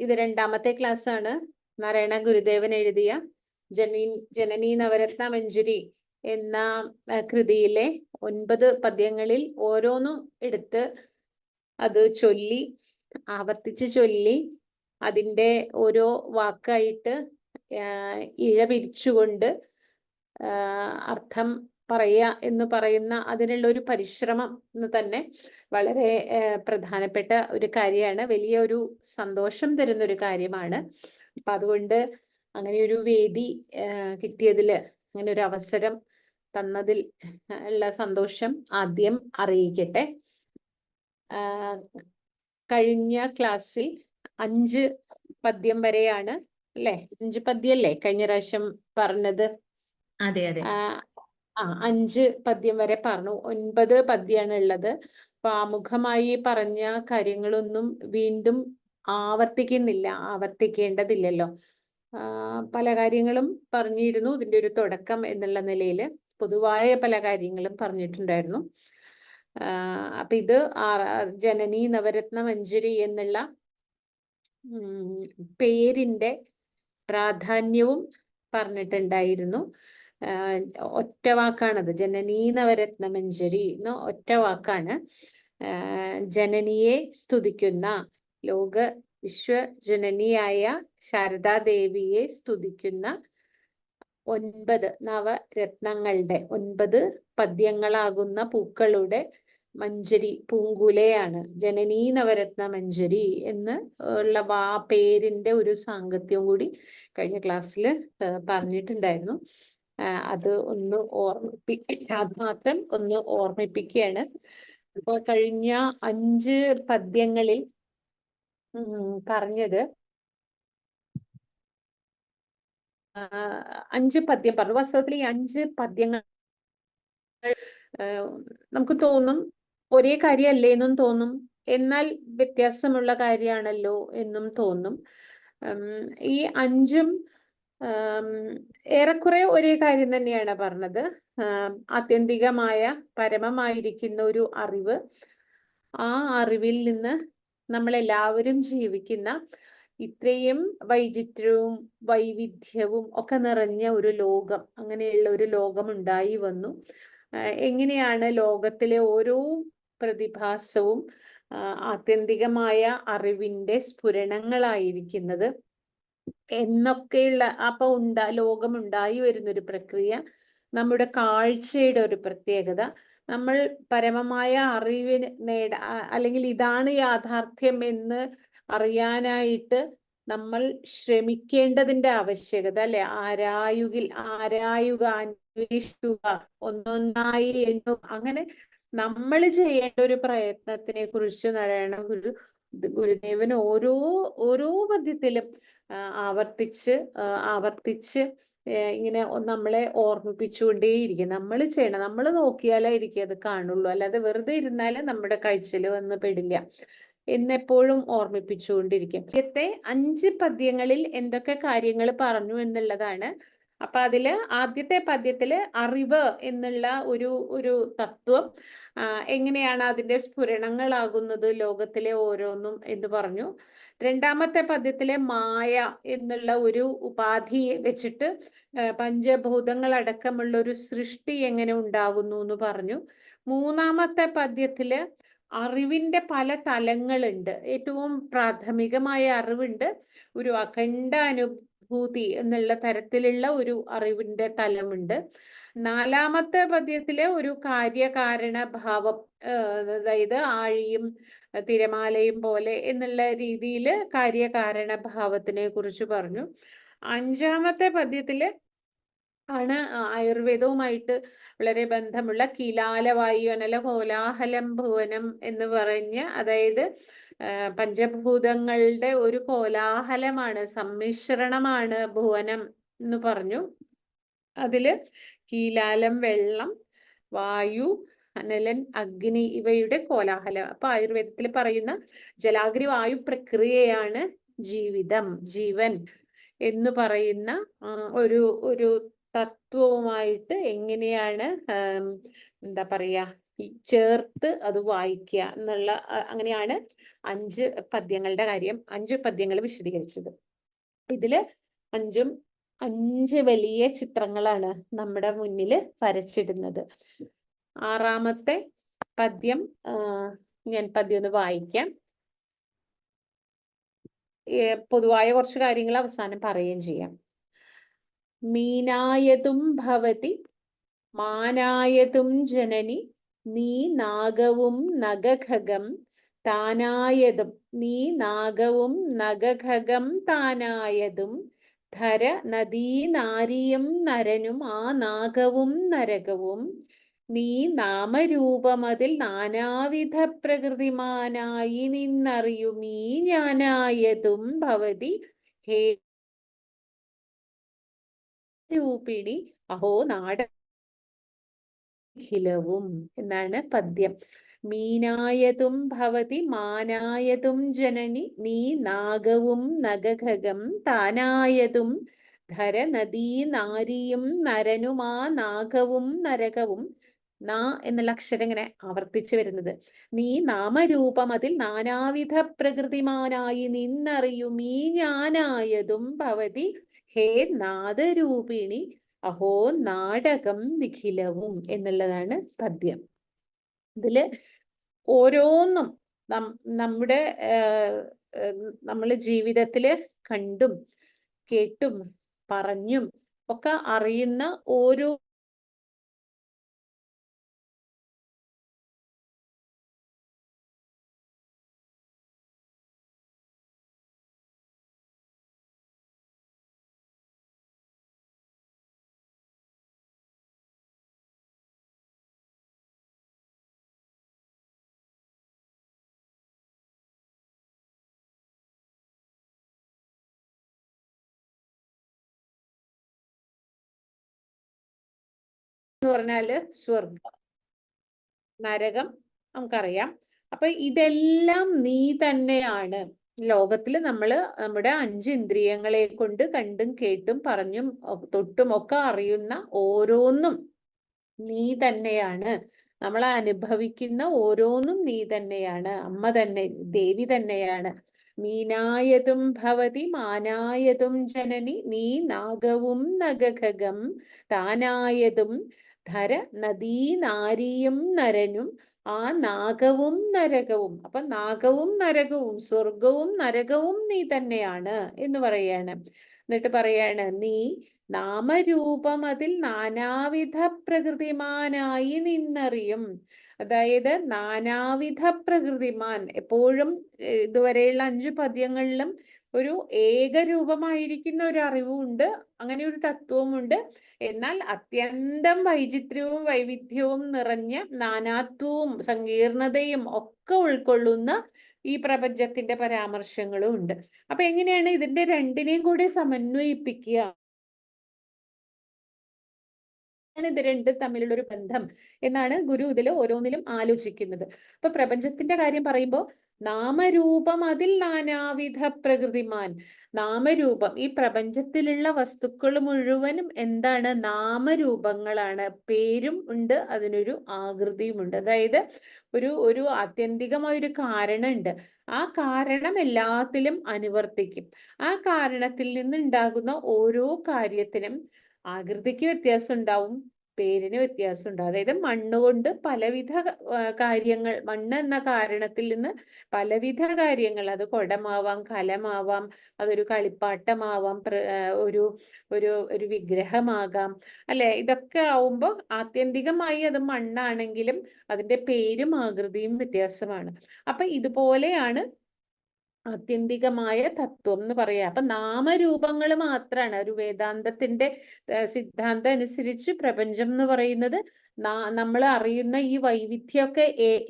ഇത് രണ്ടാമത്തെ ക്ലാസ് ആണ്. നാരായണ ഗുരുദേവൻ എഴുതിയ ജനനി നവരത്ന മഞ്ജരി എന്ന കൃതിയിലെ 9 പദ്യങ്ങളിൽ ഓരോന്നും എടുത്ത് അത് ചൊല്ലി ആവർത്തിച്ച് ചൊല്ലി അതിൻ്റെ ഓരോ വാക്കായിട്ട് ഇഴ പിരിച്ചുകൊണ്ട് അർത്ഥം പറയുക എന്ന് പറയുന്ന അതിനുള്ള ഒരു പരിശ്രമം എന്ന് തന്നെ വളരെ പ്രധാനപ്പെട്ട ഒരു കാര്യമാണ്. വലിയ ഒരു സന്തോഷം തരുന്ന ഒരു കാര്യമാണ്. അപ്പൊ അതുകൊണ്ട് അങ്ങനെ ഒരു വേദി കിട്ടിയതിൽ, അങ്ങനെ ഒരു അവസരം തന്നതിൽ ഉള്ള സന്തോഷം ആദ്യം അറിയിക്കട്ടെ. കഴിഞ്ഞ ക്ലാസ്സിൽ 5 പദ്യം വരെയാണ് അല്ലേ? 5 പദ്യല്ലേ കഴിഞ്ഞ പ്രാവശ്യം പറഞ്ഞത്? അതെ അതെ. 5 പദ്യം വരെ പറഞ്ഞു. 9 പദ്യമാണ് ഉള്ളത്. അപ്പൊ ആമുഖമായി പറഞ്ഞ കാര്യങ്ങളൊന്നും വീണ്ടും ആവർത്തിക്കേണ്ടതില്ലല്ലോ. പല കാര്യങ്ങളും പറഞ്ഞിരുന്നു. ഇതിന്റെ ഒരു തുടക്കം എന്നുള്ള നിലയിൽ പൊതുവായ പല കാര്യങ്ങളും പറഞ്ഞിട്ടുണ്ടായിരുന്നു. അപ്പൊ ഇത് ജനനി നവരത്ന മഞ്ജരി എന്നുള്ള പേരിന്റെ പ്രാധാന്യവും പറഞ്ഞിട്ടുണ്ടായിരുന്നു. ഒറ്റ വാക്കാണത്. ജനനീ നവരത്ന മഞ്ജരി എന്ന ഒറ്റ വാക്കാണ്. ജനനിയെ സ്തുതിക്കുന്ന, ലോക വിശ്വജനനിയായ ശാരദാദേവിയെ സ്തുതിക്കുന്ന 9 നവരത്നങ്ങളുടെ 9 പദ്യങ്ങളാകുന്ന പൂക്കളുടെ മഞ്ജരി, പൂങ്കുലയാണ് ജനനീ നവരത്ന മഞ്ജരി എന്ന് ഉള്ള പേരിന്റെ ഒരു സാങ്കത്യം കൂടി കഴിഞ്ഞ ക്ലാസ്സിൽ പറഞ്ഞിട്ടുണ്ടായിരുന്നു. അത് മാത്രം ഒന്ന് ഓർമ്മിപ്പിക്കുകയാണ്. അപ്പൊ കഴിഞ്ഞ 5 പദ്യങ്ങളിൽ പറഞ്ഞത് 5 പദ്യം പറഞ്ഞു. വാസ്തവത്തിൽ ഈ 5 പദ്യങ്ങൾ നമുക്ക് തോന്നും ഒരേ കാര്യമല്ലേ എന്നും തോന്നും, എന്നാൽ വ്യത്യാസമുള്ള കാര്യമാണല്ലോ എന്നും തോന്നും. ഈ 5ഉം ഏറെക്കുറെ ഒരേ കാര്യം തന്നെയാണ് പറഞ്ഞത്. ആത്യന്തികമായ പരമമായിരിക്കുന്ന ഒരു അറിവ്, ആ അറിവിൽ നിന്ന് നമ്മളെല്ലാവരും ജീവിക്കുന്ന ഇത്രയും വൈചിത്ര്യവും വൈവിധ്യവും ഒക്കെ നിറഞ്ഞ ഒരു ലോകം, അങ്ങനെയുള്ള ഒരു ലോകം ഉണ്ടായി വന്നു. എങ്ങനെയാണ് ലോകത്തിലെ ഓരോ പ്രതിഭാസവും ആത്യന്തികമായ അറിവിന്റെ സ്ഫുരണങ്ങളായിരിക്കുന്നത് എന്നൊക്കെയുള്ള ലോകം ഉണ്ടായി വരുന്നൊരു പ്രക്രിയ, നമ്മുടെ കാഴ്ചയുടെ ഒരു പ്രത്യേകത, നമ്മൾ പരമമായ അറിവിന് അല്ലെങ്കിൽ ഇതാണ് യാഥാർത്ഥ്യം എന്ന് അറിയാനായിട്ട് നമ്മൾ ശ്രമിക്കേണ്ടതിന്റെ ആവശ്യകത അല്ലെ? ആരായുക, അന്വേഷിക്കുക, ഒന്നൊന്നായി എണ്ണുക, അങ്ങനെ നമ്മൾ ചെയ്യേണ്ട ഒരു പ്രയത്നത്തിനെ കുറിച്ച് നാരായണ ഗുരുദേവൻ ഓരോ പദ്യത്തിലും ആവർത്തിച്ച് ഇങ്ങനെ നമ്മളെ ഓർമ്മിപ്പിച്ചുകൊണ്ടേയിരിക്കും. നമ്മൾ ചെയ്യണം, നമ്മൾ നോക്കിയാലായിരിക്കും അത് കാണുള്ളൂ, അല്ലാതെ വെറുതെ ഇരുന്നാലും നമ്മുടെ കാഴ്ചയിൽ വന്ന് പെടില്ല എന്നെപ്പോഴും ഓർമ്മിപ്പിച്ചുകൊണ്ടിരിക്കും. ആദ്യത്തെ 5 പദ്യങ്ങളിൽ എന്തൊക്കെ കാര്യങ്ങൾ പറഞ്ഞു എന്നുള്ളതാണ്. അപ്പൊ ആദ്യത്തെ പദ്യത്തില് അറിവ് എന്നുള്ള ഒരു തത്വം എങ്ങനെയാണ് അതിന്റെ സ്ഫുരണങ്ങളാകുന്നത് ലോകത്തിലെ ഓരോന്നും എന്ന് പറഞ്ഞു. രണ്ടാമത്തെ പദ്യത്തിലെ മായ എന്നുള്ള ഒരു ഉപാധിയെ വെച്ചിട്ട് പഞ്ചഭൂതങ്ങൾ അടക്കമുള്ള ഒരു സൃഷ്ടി എങ്ങനെ ഉണ്ടാകുന്നു എന്ന് പറഞ്ഞു. മൂന്നാമത്തെ പദ്യത്തില് അറിവിന്റെ പല തലങ്ങളുണ്ട്. ഏറ്റവും പ്രാഥമികമായ അറിവുണ്ട്, ഒരു അഖണ്ഡ അനുഭൂതി എന്നുള്ള തരത്തിലുള്ള ഒരു അറിവിന്റെ തലമുണ്ട്. നാലാമത്തെ പദ്യത്തിലെ ഒരു കാര്യകാരണ ഭാവം, അതായത് ആഴിയും തിരമാലയും പോലെ എന്നുള്ള രീതിയിൽ കാര്യകാരണ ഭാവത്തിനെ കുറിച്ച് പറഞ്ഞു. അഞ്ചാമത്തെ പദ്യത്തില് ആണ് ആയുർവേദവുമായിട്ട് വളരെ ബന്ധമുള്ള കിലാലവായു അനല കോലാഹലം ഭുവനം എന്ന് പറഞ്ഞ്, അതായത് പഞ്ചഭൂതങ്ങളുടെ ഒരു കോലാഹലമാണ്, സമ്മിശ്രണമാണ് ഭുവനം എന്ന് പറഞ്ഞു. അതില് കീലാലം വെള്ളം, വായു, അനലൻ അഗ്നി ഇവയുടെ കോലാഹലം. അപ്പൊ ആയുർവേദത്തിൽ പറയുന്ന ജലാഗ്നി വായു പ്രക്രിയയാണ് ജീവൻ എന്ന് പറയുന്ന ഒരു തത്വവുമായിട്ട് എങ്ങനെയാണ് എന്താ പറയാ ചേർത്ത് അത് വായിക്കുക എന്നുള്ള അങ്ങനെയാണ് 5 പദ്യങ്ങളുടെ കാര്യം, 5 പദ്യങ്ങൾ വിശദീകരിച്ചത്. ഇതില് 5 വലിയ ചിത്രങ്ങളാണ് നമ്മുടെ മുന്നിൽ വരച്ചിടുന്നത്. 6ാമത്തെ പദ്യം ഞാൻ പദ്യം ഒന്ന് വായിക്കാം. പൊതുവായ കുറച്ച് കാര്യങ്ങൾ അവസാനം പറയുകയും ചെയ്യാം. മീനായതും ഭവതി മാനായതും ജനനി നീ നാഗവും നഗഖഗം താനായതും നീ നാഗവും നഗഖഗം താനായതും ധര നദീ നാരിയും നരനും ആ നാഗവും നരകവും നീ നാമരൂപമതിൽ നാനാവിധ പ്രകൃതിമാനായി നിന്നറിയുമീ ഞാനായതും ഭവതി ഹേ രൂപിണി അഹോ നാടഖിലവും എന്നാണ് പദ്യം. മീനായതും ഭവതി മാനായതും ജനനി നീ നാഗവും നഗഖഗം താനായതും ധര നദീ നാരിയും നരനും ആ നാഗവും നരകവും. നാ എന്നുള്ള അക്ഷരം ഇങ്ങനെ ആവർത്തിച്ചു വരുന്നത്. നീ നാമരൂപം അതിൽ നാനാവിധ പ്രകൃതിമാനായി നിന്നറിയുമീ ഞാനായതും ഭവതി ഹേ നാദരൂപിണി അഹോ നാടകം നിഖിലവും എന്നുള്ളതാണ് പദ്യം. ഇതില് ഓരോന്നും നമ്മുടെ നമ്മൾ ജീവിതത്തില് കണ്ടും കേട്ടും പറഞ്ഞും ഒക്കെ അറിയുന്ന ഓരോ എന്ന് പറഞ്ഞാല് സ്വർഗം, നരകം നമുക്കറിയാം. അപ്പൊ ഇതെല്ലാം നീ തന്നെയാണ്. ലോകത്തില് നമ്മുടെ 5 ഇന്ദ്രിയങ്ങളെ കൊണ്ട് കണ്ടും കേട്ടും പറഞ്ഞും തൊട്ടും ഒക്കെ അറിയുന്ന ഓരോന്നും നീ തന്നെയാണ്. നമ്മൾ അനുഭവിക്കുന്ന ഓരോന്നും നീ തന്നെയാണ്. അമ്മ തന്നെ, ദേവി തന്നെയാണ്. മീനായതും ഭവതി മാനായതും ജനനി നീ നാഗവും നഗഖഗം താനായതും ധര നദീ നാരിയും നരനും ആ നാഗവും നരകവും. അപ്പൊ നാഗവും നരകവും, സ്വർഗവും നരകവും നീ തന്നെയാണ് എന്ന് പറയാണ്. എന്നിട്ട് പറയാണ് നീ നാമരൂപം അതിൽ നാനാവിധ പ്രകൃതിമാനായി നിന്നറിയും. അതായത് നാനാവിധ പ്രകൃതിമാൻ എപ്പോഴും ഇതുവരെയുള്ള 5 പദ്യങ്ങളിലും ഒരു ഏകരൂപമായിരിക്കുന്ന ഒരു അറിവുമുണ്ട്, അങ്ങനെ ഒരു തത്വമുണ്ട്. എന്നാൽ അത്യന്തം വൈചിത്ര്യവും വൈവിധ്യവും നിറഞ്ഞ നാനാത്വവും സങ്കീർണതയും ഒക്കെ ഉൾക്കൊള്ളുന്ന ഈ പ്രപഞ്ചത്തിന്റെ പരാമർശങ്ങളും ഉണ്ട്. അപ്പൊ എങ്ങനെയാണ് ഇതിന്റെ രണ്ടിനെയും കൂടി സമന്വയിപ്പിക്കുക? ഇത് രണ്ടും തമ്മിലുള്ള ഒരു ബന്ധം എന്നാണ് ഗുരു ഇതിൽ ഓരോന്നിലും ആലോചിക്കുന്നത്. അപ്പൊ പ്രപഞ്ചത്തിന്റെ കാര്യം പറയുമ്പോൾ നാമരൂപം അതിൽ നാനാവിധ പ്രകൃതിമാൻ. നാമരൂപം, ഈ പ്രപഞ്ചത്തിലുള്ള വസ്തുക്കൾ മുഴുവനും എന്താണ്? നാമരൂപങ്ങളാണ്. പേരും ഉണ്ട്, അതിനൊരു ആകൃതിയുമുണ്ട്. അതായത് ഒരു ആത്യന്തികമായൊരു കാരണമുണ്ട്. ആ കാരണം എല്ലാത്തിലും അനുവർത്തിക്കും. ആ കാരണത്തിൽ നിന്നുണ്ടാകുന്ന ഓരോ കാര്യത്തിനും ആകൃതിക്ക് വ്യത്യാസം ഉണ്ടാവും, പേരിന് വ്യത്യാസം ഉണ്ടാവും. അതായത് മണ്ണുകൊണ്ട് പലവിധ കാര്യങ്ങൾ, മണ്ണ് എന്ന കാരണത്തിൽ നിന്ന് പലവിധ കാര്യങ്ങൾ, അത് കുടമാവാം, കലമാവാം, അതൊരു കളിപ്പാട്ടമാവാം, ഒരു ഒരു ഒരു വിഗ്രഹമാകാം, അല്ലെ? ഇതൊക്കെ ആവുമ്പോൾ ആത്യന്തികമായി അത് മണ്ണാണെങ്കിലും അതിന്റെ പേരും ആകൃതിയും വ്യത്യാസമാണ്. അപ്പൊ ഇതുപോലെയാണ് ആത്യന്തികമായ തത്വം എന്ന് പറയാ. അപ്പൊ നാമരൂപങ്ങൾ മാത്രമാണ് ഒരു വേദാന്തത്തിന്റെ സിദ്ധാന്തം അനുസരിച്ച് പ്രപഞ്ചം എന്ന് പറയുന്നത്. നമ്മൾ അറിയുന്ന ഈ വൈവിധ്യമൊക്കെ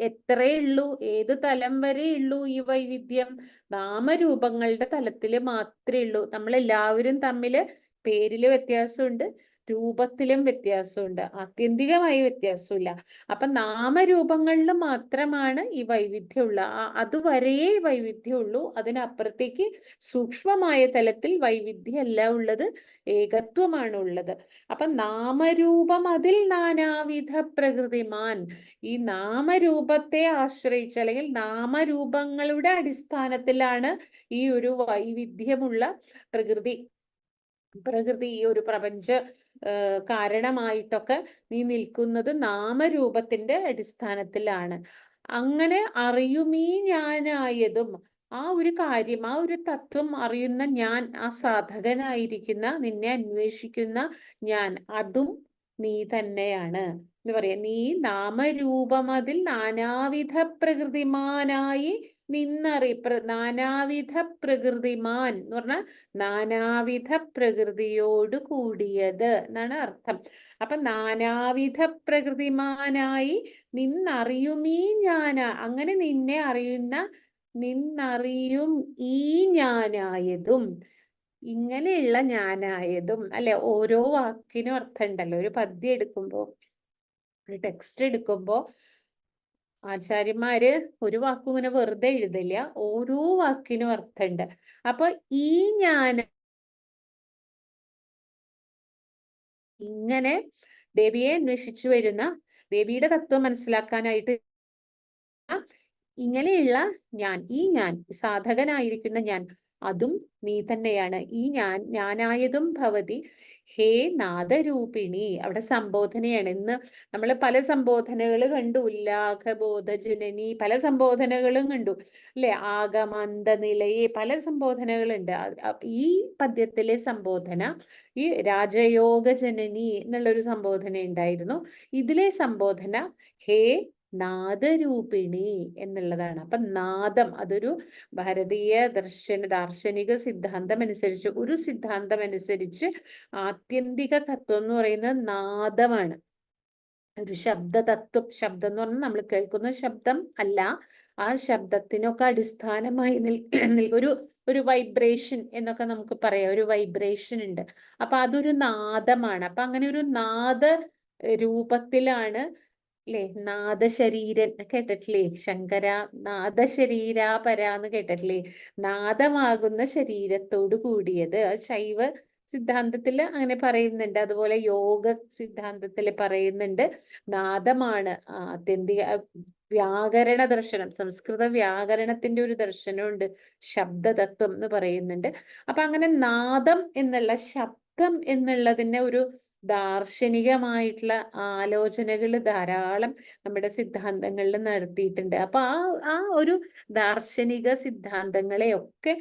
എത്രയേ ഉള്ളൂ, ഏത് തലം വരെ ഉള്ളൂ ഈ വൈവിധ്യം? നാമരൂപങ്ങളുടെ തലത്തിൽ മാത്രമേ ഉള്ളൂ. നമ്മളെല്ലാവരും തമ്മില് പേരില് വ്യത്യാസമുണ്ട്, രൂപത്തിലും വ്യത്യാസമുണ്ട്, ആത്യന്തികമായി വ്യത്യാസമില്ല. അപ്പൊ നാമരൂപങ്ങളിൽ മാത്രമാണ് ഈ വൈവിധ്യമുള്ള, അതുവരെയേ വൈവിധ്യമുള്ളൂ. അതിനപ്പുറത്തേക്ക് സൂക്ഷ്മമായ തലത്തിൽ വൈവിധ്യമല്ല ഉള്ളത്, ഏകത്വമാണ് ഉള്ളത്. അപ്പൊ നാമരൂപം അതിൽ നാനാവിധ പ്രകൃതിമാൻ, ഈ നാമരൂപത്തെ ആശ്രയിച്ച് അല്ലെങ്കിൽ നാമരൂപങ്ങളുടെ അടിസ്ഥാനത്തിലാണ് ഈ ഒരു വൈവിധ്യമുള്ള പ്രകൃതി ഈ ഒരു പ്രപഞ്ച കാരണമായിട്ടൊക്കെ നീ നിൽക്കുന്നത് നാമരൂപത്തിന്റെ അടിസ്ഥാനത്തിലാണ്. അങ്ങനെ അറിയുമീ ഞാനായതും, ആ ഒരു കാര്യം, ആ ഒരു തത്വം അറിയുന്ന ഞാൻ, ആ സാധകനായിരിക്കുന്ന, നിന്നെ അന്വേഷിക്കുന്ന ഞാൻ, അതും നീ തന്നെയാണ് എന്ന് പറയാം. നീ നാമരൂപമതിൽ നാനാവിധ പ്രകൃതിമാനായി നാനാവിധ പ്രകൃതിമാൻ എന്ന് പറഞ്ഞാൽ നാനാവിധ പ്രകൃതിയോട് കൂടിയത് എന്നാണ് അർത്ഥം. അപ്പൊ നാനാവിധ പ്രകൃതിമാനായി നിന്നറിയുമീ അങ്ങനെ നിന്നെ അറിയുന്ന, നിന്നറിയും ഈ ഞാനായതും, ഇങ്ങനെയുള്ള ഞാനായതും അല്ലെ. ഓരോ വാക്കിനും അർത്ഥം ഉണ്ടല്ലോ. ഒരു പദ്യം എടുക്കുമ്പോ, ഒരു ടെക്സ്റ്റ് എടുക്കുമ്പോ ആചാര്യന്മാര് ഒരു വാക്കും ഇങ്ങനെ വെറുതെ എഴുതില്ല, ഓരോ വാക്കിനും അർത്ഥമുണ്ട്. അപ്പൊ ഈ ഞാൻ ഇങ്ങനെ ദേവിയെ അന്വേഷിച്ചു വരുന്ന, ദേവിയുടെ തത്വം മനസ്സിലാക്കാനായിട്ട് ഇങ്ങനെയുള്ള ഞാൻ, ഈ ഞാൻ സാധകനായിരിക്കുന്ന ഞാൻ, അതും നീ തന്നെയാണ്. ഈ ഞാനായതും ഭവതി ഹേ നാദരൂപിണി. അവിടെ സംബോധനയാണ്. ഇന്ന് നമ്മൾ പല സംബോധനകൾ കണ്ടു, ഉല്ലാഘബോധജനനി, പല സംബോധനകളും കണ്ടു അല്ലെ, ആഗമന്ത നിലയെ, പല സംബോധനകളുണ്ട്. ഈ പദ്യത്തിലെ സംബോധന ഈ രാജയോഗ ജനനി എന്നുള്ളൊരു സംബോധന ഉണ്ടായിരുന്നു. ഇതിലെ സംബോധന ഹേ നാദരൂപിണി എന്നുള്ളതാണ്. അപ്പൊ നാദം അതൊരു ഭാരതീയ ദാർശനിക സിദ്ധാന്തം അനുസരിച്ച്, ഒരു സിദ്ധാന്തം അനുസരിച്ച് ആത്യന്തിക തത്വം എന്ന് പറയുന്നത് നാദമാണ്. ഒരു ശബ്ദതത്വം, ശബ്ദം എന്ന് പറഞ്ഞാൽ നമ്മൾ കേൾക്കുന്ന ശബ്ദം അല്ല, ആ ശബ്ദത്തിനൊക്കെ അടിസ്ഥാനമായി ഒരു വൈബ്രേഷൻ എന്നൊക്കെ നമുക്ക് പറയാം. ഒരു വൈബ്രേഷൻ ഉണ്ട്. അപ്പൊ അതൊരു നാദമാണ്. അപ്പൊ അങ്ങനെ ഒരു നാദ രൂപത്തിലാണ് അല്ലേ, നാദശരീരൻ കേട്ടിട്ടില്ലേ, ശങ്കര നാദശരീരാപര എന്ന് കേട്ടിട്ടില്ലേ, നാദമാകുന്ന ശരീരത്തോട് കൂടിയത്. ശൈവ സിദ്ധാന്തത്തിൽ അങ്ങനെ പറയുന്നുണ്ട്, അതുപോലെ യോഗ സിദ്ധാന്തത്തിൽ പറയുന്നുണ്ട്. നാദമാണ് ആത്യന്തിക വ്യാകരണ ദർശനം, സംസ്കൃത വ്യാകരണത്തിന്റെ ഒരു ദർശനമുണ്ട്, ശബ്ദതത്വം എന്ന് പറയുന്നുണ്ട്. അപ്പൊ അങ്ങനെ നാദം എന്നുള്ള, ശബ്ദം എന്നുള്ളതിനെ ഒരു ദാർശനികമായിട്ടുള്ള ആലോചനകൾ ധാരാളം നമ്മുടെ സിദ്ധാന്തങ്ങളിൽ നടത്തിയിട്ടുണ്ട്. അപ്പൊ ആ ഒരു ദാർശനിക സിദ്ധാന്തങ്ങളെയൊക്കെ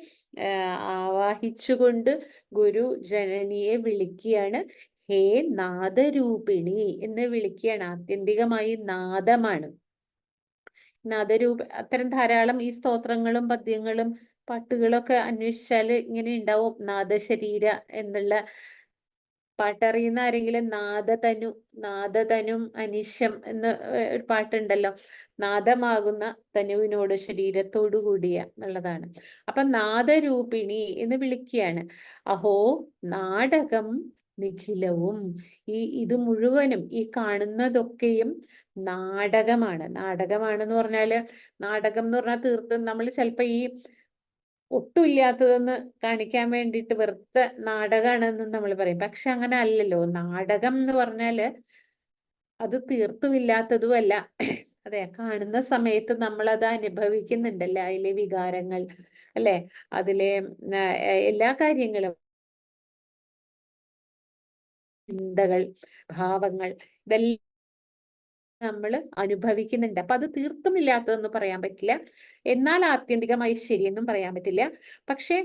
ആവാഹിച്ചുകൊണ്ട് ഗുരു ജനനിയെ വിളിക്കുകയാണ് ഹേ നാദരൂപിണി എന്ന് വിളിക്കുകയാണ്. ആത്യന്തികമായി നാദമാണ്. നാദരൂപ അത്തരം ധാരാളം ഈ സ്തോത്രങ്ങളും പദ്യങ്ങളും പാട്ടുകളൊക്കെ അന്വേഷിച്ചാൽ ഇങ്ങനെ ഉണ്ടാവും. നാദശരീര എന്നുള്ള പാട്ടറിയുന്ന ആരെങ്കിലും, നാദതനും അനിശം എന്ന ഒരു പാട്ടുണ്ടല്ലോ, നാദമാകുന്ന തനുവിനോട് ശരീരത്തോടു കൂടിയ എന്നുള്ളതാണ്. അപ്പൊ നാദരൂപിണി എന്ന് വിളിക്കുകയാണ്. അഹോ നാടകം നിഖിലവും, ഇത് മുഴുവനും, ഈ കാണുന്നതൊക്കെയും നാടകമാണ്. നാടകമാണെന്ന് പറഞ്ഞാല്, നാടകം എന്ന് പറഞ്ഞാൽ തീർത്തും നമ്മൾ ചിലപ്പോ ഈ ഒട്ടുമില്ലാത്തതെന്ന് കാണിക്കാൻ വേണ്ടിയിട്ട് വെറുതെ നാടകമാണെന്ന് നമ്മൾ പറയും. പക്ഷെ അങ്ങനെ അല്ലല്ലോ. നാടകം എന്ന് പറഞ്ഞാല് അത് തീർത്തുമില്ലാത്തതുമല്ല. അതെ, കാണുന്ന സമയത്ത് നമ്മൾ അത് അനുഭവിക്കുന്നുണ്ടല്ലേ, അതിലെ വികാരങ്ങൾ അല്ലെ, അതിലെ എല്ലാ കാര്യങ്ങളും, ചിന്തകൾ, ഭാവങ്ങൾ, ഇതെല്ലാം നമ്മൾ അനുഭവിക്കുന്നുണ്ട്. അപ്പൊ അത് തീർത്തും ഇല്ലാത്തതെന്ന് പറയാൻ പറ്റില്ല, എന്നാൽ ആത്യന്തികമായി ശരിയെന്നും പറയാൻ പറ്റില്ല. പക്ഷെ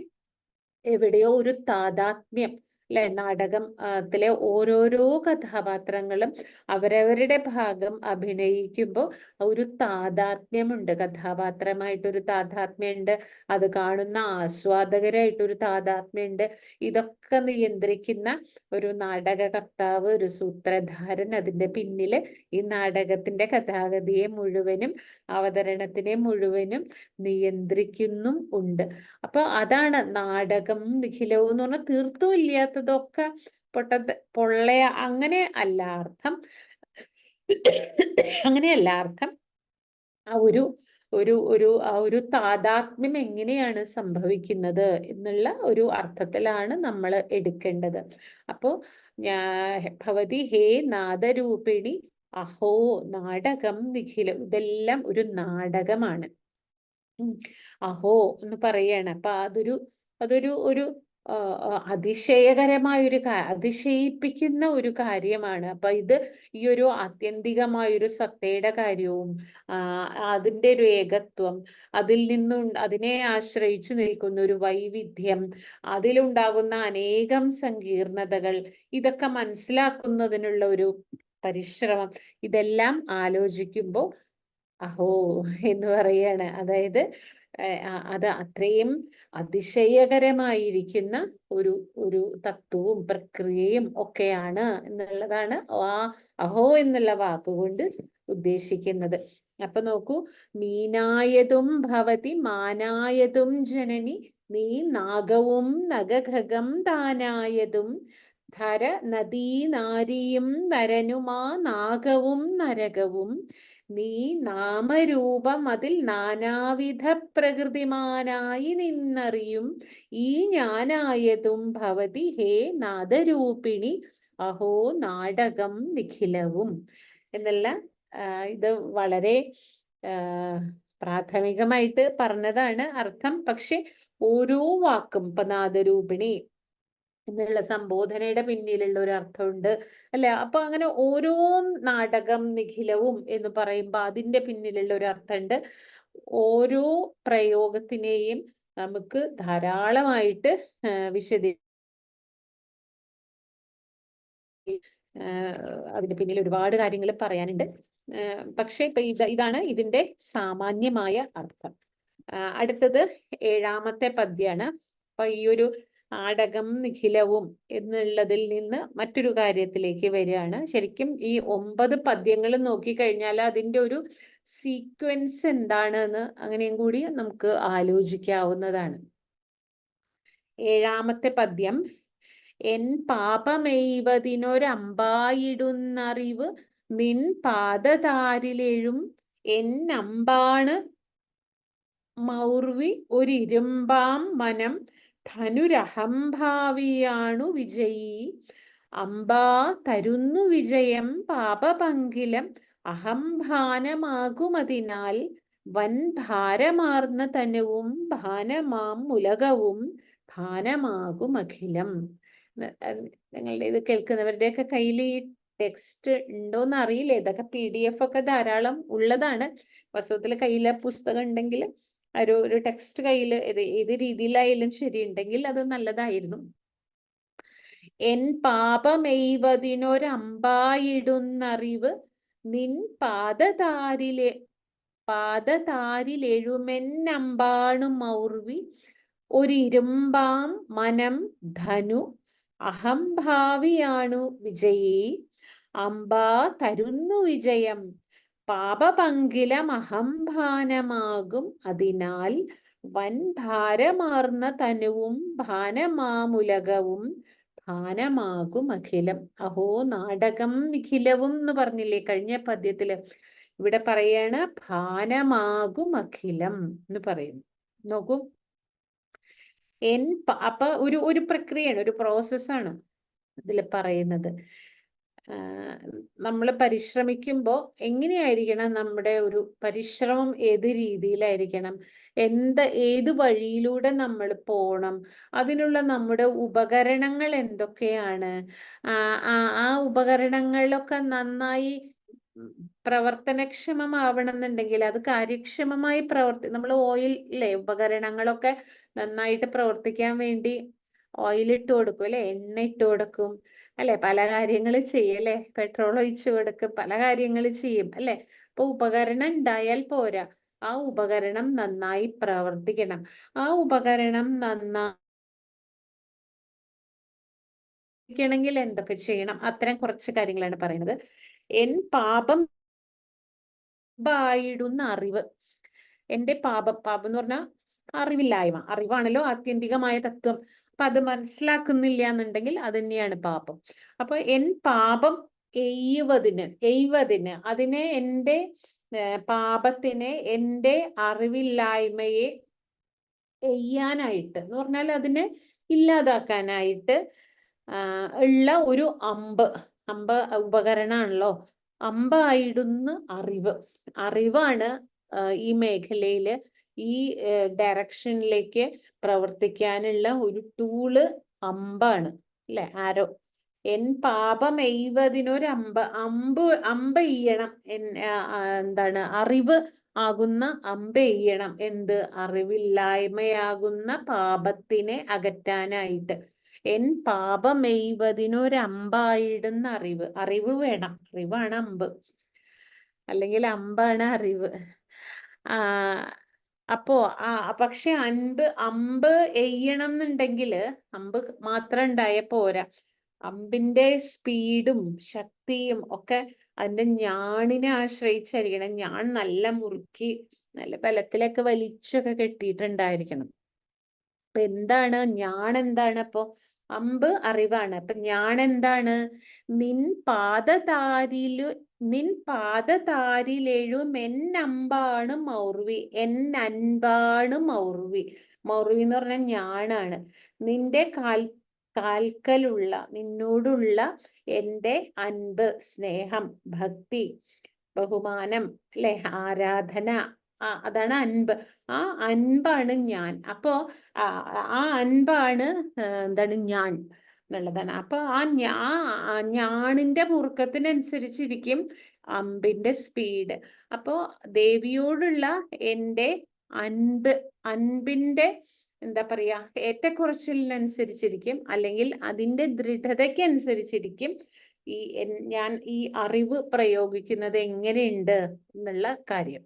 എവിടെയോ ഒരു താതാത്മ്യം അല്ലെ, നാടകത്തിലെ ഓരോരോ കഥാപാത്രങ്ങളും അവരവരുടെ ഭാഗം അഭിനയിക്കുമ്പോൾ ഒരു താതാത്മ്യമുണ്ട്, കഥാപാത്രമായിട്ടൊരു താതാത്മ്യമുണ്ട്, അത് കാണുന്ന ആസ്വാദകരായിട്ടൊരു താതാത്മ്യമുണ്ട്. ഇതൊക്കെ നിയന്ത്രിക്കുന്ന ഒരു നാടകകർത്താവ്, ഒരു സൂത്രധാരൻ, അതിന്റെ പിന്നില് ഈ നാടകത്തിന്റെ കഥാഗതിയെ മുഴുവനും, അവതരണത്തിനെ മുഴുവനും നിയന്ത്രിക്കുന്നും ഉണ്ട്. അപ്പൊ അതാണ് നാടകം നിഖിലവും എന്ന് പറഞ്ഞാൽ തീർത്തും ഇല്ലാത്തതൊക്കെ പൊള്ളയ അങ്ങനെ അല്ല അർത്ഥം. അങ്ങനെയല്ല അർത്ഥം. ആ ഒരു താദാത്മ്യം എങ്ങനെയാണ് സംഭവിക്കുന്നത് എന്നുള്ള ഒരു അർത്ഥത്തിലാണ് നമ്മൾ എടുക്കേണ്ടത്. അപ്പോ ഭവതി ഹേ നാദരൂപിണി അഹോ നാടകം നിഖിലം, ഇതെല്ലാം ഒരു നാടകമാണ്. അഹോ എന്ന് പറയാണ്. അപ്പൊ അതൊരു ഒരു അതിശയകരമായ അതിശയിപ്പിക്കുന്ന ഒരു കാര്യമാണ്. അപ്പൊ ഈ ഒരു ആത്യന്തികമായൊരു സത്തയുടെ കാര്യവും അതിൻ്റെ ഒരു ഏകത്വം, അതിനെ ആശ്രയിച്ചു നിൽക്കുന്ന ഒരു വൈവിധ്യം, അതിലുണ്ടാകുന്ന അനേകം സങ്കീർണതകൾ, ഇതൊക്കെ മനസ്സിലാക്കുന്നതിനുള്ള ഒരു പരിശ്രമം, ഇതെല്ലാം ആലോചിക്കുമ്പോൾ അഹോ എന്ന് പറയാണ്. അതായത് അത് അത്രയും അതിശയകരമായിരിക്കുന്ന ഒരു ഒരു തത്വവും പ്രക്രിയയും ഒക്കെയാണ് എന്നുള്ളതാണ് ആ അഹോ എന്നുള്ള വാക്കുകൊണ്ട് ഉദ്ദേശിക്കുന്നത്. അപ്പൊ നോക്കൂ, മീനായതും ഭവതി മാനായതും ജനനി, നീ നാഗവും നഗഖഗം താനായതും, ധര നദീ നാരിയും നരനുമാ നാഗവും നരകവും, നീ നാമരൂപം അതിൽ നാനാവിധ പ്രകൃതിമാനായി നിന്നറിയും ഈ ഞാനായതും ഭവതി ഹേ നാദരൂപിണി അഹോ നാടകം നിഖിലവും എന്നുള്ള ഇത് വളരെ പ്രാഥമികമായിട്ട് പറഞ്ഞതാണ് അർത്ഥം. പക്ഷെ ഓരോ വാക്കും ഇപ്പൊ നാദരൂപിണി എന്നുള്ള സംബോധനയുടെ പിന്നിലുള്ള ഒരു അർത്ഥമുണ്ട് അല്ലെ. അപ്പൊ അങ്ങനെ ഓരോ നാടകം നിഖിലവും എന്ന് പറയുമ്പോ അതിന്റെ പിന്നിലുള്ള ഒരു അർത്ഥമുണ്ട്. ഓരോ പ്രയോഗത്തിനെയും നമുക്ക് ധാരാളമായിട്ട് അതിന് പിന്നിൽ ഒരുപാട് കാര്യങ്ങൾ പറയാനുണ്ട്. പക്ഷെ ഇപ്പൊ ഇതാണ് ഇതിന്റെ സാമാന്യമായ അർത്ഥം. അടുത്തത് 7ാമത്തെ പദ്യാണ്. അപ്പൊ ഈ ഒരു നാടകം നിഖിലവും എന്നുള്ളതിൽ നിന്ന് മറ്റൊരു കാര്യത്തിലേക്ക് വരികയാണ്. ശരിക്കും ഈ 9 പദ്യങ്ങൾ നോക്കിക്കഴിഞ്ഞാൽ അതിൻ്റെ ഒരു സീക്വൻസ് എന്താണെന്ന് അങ്ങനെയും കൂടി നമുക്ക് ആലോചിക്കാവുന്നതാണ്. 7ാമത്തെ പദ്യം, എൻ പാപമെയ്വതിനൊരമ്പായിടുന്നറിവ് നിൻ പാദതാരിലെഴും എന്നമ്പാണ് മൗർവി ഒരിരുമ്പാം മനം, ധനുരഹംഭാവിയാണു വിജയീ, അമ്പാ തരുന്നു വിജയം പാപപങ്കിലം, അഹംഭാനമാകുമതിനാൽ വൻ ഭാരമാർന്ന തനുവും ഭാനമാം ഉലകവും ഭാനമാകുമഖിലം. നിങ്ങളുടെ ഇത് കേൾക്കുന്നവരുടെയൊക്കെ കയ്യിൽ ഈ ടെക്സ്റ്റ് ഉണ്ടോന്ന് അറിയില്ല. ഇതൊക്കെ PDF ഒക്കെ ധാരാളം ഉള്ളതാണ്. വാസ്തവത്തിൽ കയ്യിലെ പുസ്തകം ഉണ്ടെങ്കിൽ ഒരു ടെക്സ്റ്റ് കയ്യിൽ ഏത് രീതിയിലായാലും ശരി ഉണ്ടെങ്കിൽ അത് നല്ലതായിരുന്നു. എൻ പാപമെയ്വതിനൊരമ്പായിടുന്നറിവ് നിൻ പാദതാരിലെഴുമെന്നമ്പാണു മൗർവി ഒരിരുമ്പാം മനം, ധനു അഹംഭാവിയാണു വിജയീ, അമ്പാ തരുന്നു വിജയം പാപപങ്കിലം അഹംഭാനമാകും അതിനാൽ വൻ ഭാരമാർന്ന തനുവും ഭാനമാമുലകവും ഭാനമാകും അഖിലം. അഹോ നാടകം നിഖിലവും എന്ന് പറഞ്ഞില്ലേ കഴിഞ്ഞ പദ്യത്തില്, ഇവിടെ പറയാണ് ഭാനമാകും അഖിലം എന്ന് പറയുന്നു. നോക്കൂ, അപ്പൊ ഒരു പ്രക്രിയയാണ്, ഒരു പ്രോസസ്സാണ് ഇതിൽ പറയുന്നത്. നമ്മൾ പരിശ്രമിക്കുമ്പോൾ എങ്ങനെയായിരിക്കണം നമ്മുടെ ഒരു പരിശ്രമം, ഏത് രീതിയിലായിരിക്കണം, ഏത് വഴിയിലൂടെ നമ്മൾ പോകണം, അതിനുള്ള നമ്മുടെ ഉപകരണങ്ങൾ എന്തൊക്കെയാണ്, ആ ഉപകരണങ്ങളിലൊക്കെ നന്നായി പ്രവർത്തനക്ഷമമാവണമെന്നുണ്ടെങ്കിൽ അത് കാര്യക്ഷമമായി നമ്മൾ ഓയിൽ ഉപകരണങ്ങളൊക്കെ നന്നായിട്ട് പ്രവർത്തിക്കാൻ വേണ്ടി ഓയിൽ ഇട്ട് കൊടുക്കും അല്ലെ, എണ്ണ ഇട്ട് കൊടുക്കും അല്ലെ, പല കാര്യങ്ങൾ ചെയ്യും അല്ലെ, പെട്രോൾ ഒഴിച്ചു കൊടുക്കും, പല കാര്യങ്ങൾ ചെയ്യും അല്ലെ. അപ്പൊ ഉപകരണം ഉണ്ടായാൽ പോരാ, ആ ഉപകരണം നന്നായി പ്രവർത്തിക്കണം. ആ ഉപകരണം നന്നായിരിക്കണമെങ്കിൽ എന്തൊക്കെ ചെയ്യണം, അത്തരം കുറച്ച് കാര്യങ്ങളാണ് പറയുന്നത്. എൻ പാപം ആയിടുന്ന അറിവ്, എന്റെ പാപം എന്ന് പറഞ്ഞാൽ അറിവില്ലായ്മ, അറിവാണല്ലോ ആത്യന്തികമായ തത്വം. അപ്പൊ അത് മനസ്സിലാക്കുന്നില്ല എന്നുണ്ടെങ്കിൽ അത് തന്നെയാണ് പാപം. അപ്പൊ എൻ പാപം എയ്വതിന് അതിനെ എൻ്റെ പാപത്തിനെ എൻ്റെ അറിവില്ലായ്മയെ ചെയ്യാനായിട്ട് എന്ന് പറഞ്ഞാൽ അതിനെ ഇല്ലാതാക്കാനായിട്ട് ഉള്ള ഒരു അമ്പ് ഉപകരണമാണല്ലോ. അമ്പായിടുന്ന അറിവാണ് ഈ മേഖലയില് ഈ ഡയറക്ഷനിലേക്ക് പ്രവർത്തിക്കാനുള്ള ഒരു ടൂള് അമ്പാണ്, അല്ലെ? ആരോ എൻ പാപം എയ്വതിനൊരു അമ്പ് ചെയ്യണം. എന്താണ്? അറിവ് ആകുന്ന അമ്പെയ്യണം. എന്ത്? അറിവില്ലായ്മയാകുന്ന പാപത്തിനെ അകറ്റാനായിട്ട്. എൻ പാപമെയ്വതിനൊരമ്പായിടുന്ന അറിവ് വേണം. അറിവാണ് അമ്പ്, അല്ലെങ്കിൽ അമ്പാണ് അറിവ്. അപ്പോ പക്ഷെ അമ്പ് എയ്യണം എന്നുണ്ടെങ്കിൽ അമ്പ് മാത്രം ഉണ്ടായ പോരാ. അമ്പിന്റെ സ്പീഡും ശക്തിയും ഒക്കെ അതിന്റെ ഞാണിനെ ആശ്രയിച്ചായിരിക്കണം. ഞാൻ നല്ല മുറുക്കി നല്ല ബലത്തിലൊക്കെ വലിച്ചൊക്കെ കെട്ടിയിട്ടുണ്ടായിരിക്കണം. അപ്പൊ എന്താണ് ഞാൻ? എന്താണ് അപ്പൊ? അമ്പ് അറിവാണ്. അപ്പൊ ഞാൻ എന്താണ്? നിൻ പാദതാരിലെഴും എന്നമ്പാണ് മൗർവി. അൻപാണ് മൗർവി. മൗർവി എന്ന് പറഞ്ഞാൽ ഞാനാണ്. നിന്റെ കാൽക്കലുള്ള നിന്നോടുള്ള എൻ്റെ അൻപ്, സ്നേഹം, ഭക്തി, ബഹുമാനം, അല്ലെ? ആരാധന, അതാണ് അൻപ്. ആ അൻപാണ് ഞാൻ. അപ്പോ ആ അൻപാണ് എന്താണ്? ഞാൻ എന്നുള്ളതാണ്. അപ്പൊ ഞാണിന്റെ മുറുക്കത്തിനനുസരിച്ചിരിക്കും അമ്പിന്റെ സ്പീഡ്. അപ്പോ ദേവിയോടുള്ള എൻ്റെ അൻപിന്റെ എന്താ പറയാ, ഏറ്റക്കുറച്ചിലിനനുസരിച്ചിരിക്കും, അല്ലെങ്കിൽ അതിന്റെ ദൃഢതയ്ക്ക് അനുസരിച്ചിരിക്കും ഞാൻ ഈ അറിവ് പ്രയോഗിക്കുന്നത് എങ്ങനെയുണ്ട് എന്നുള്ള കാര്യം.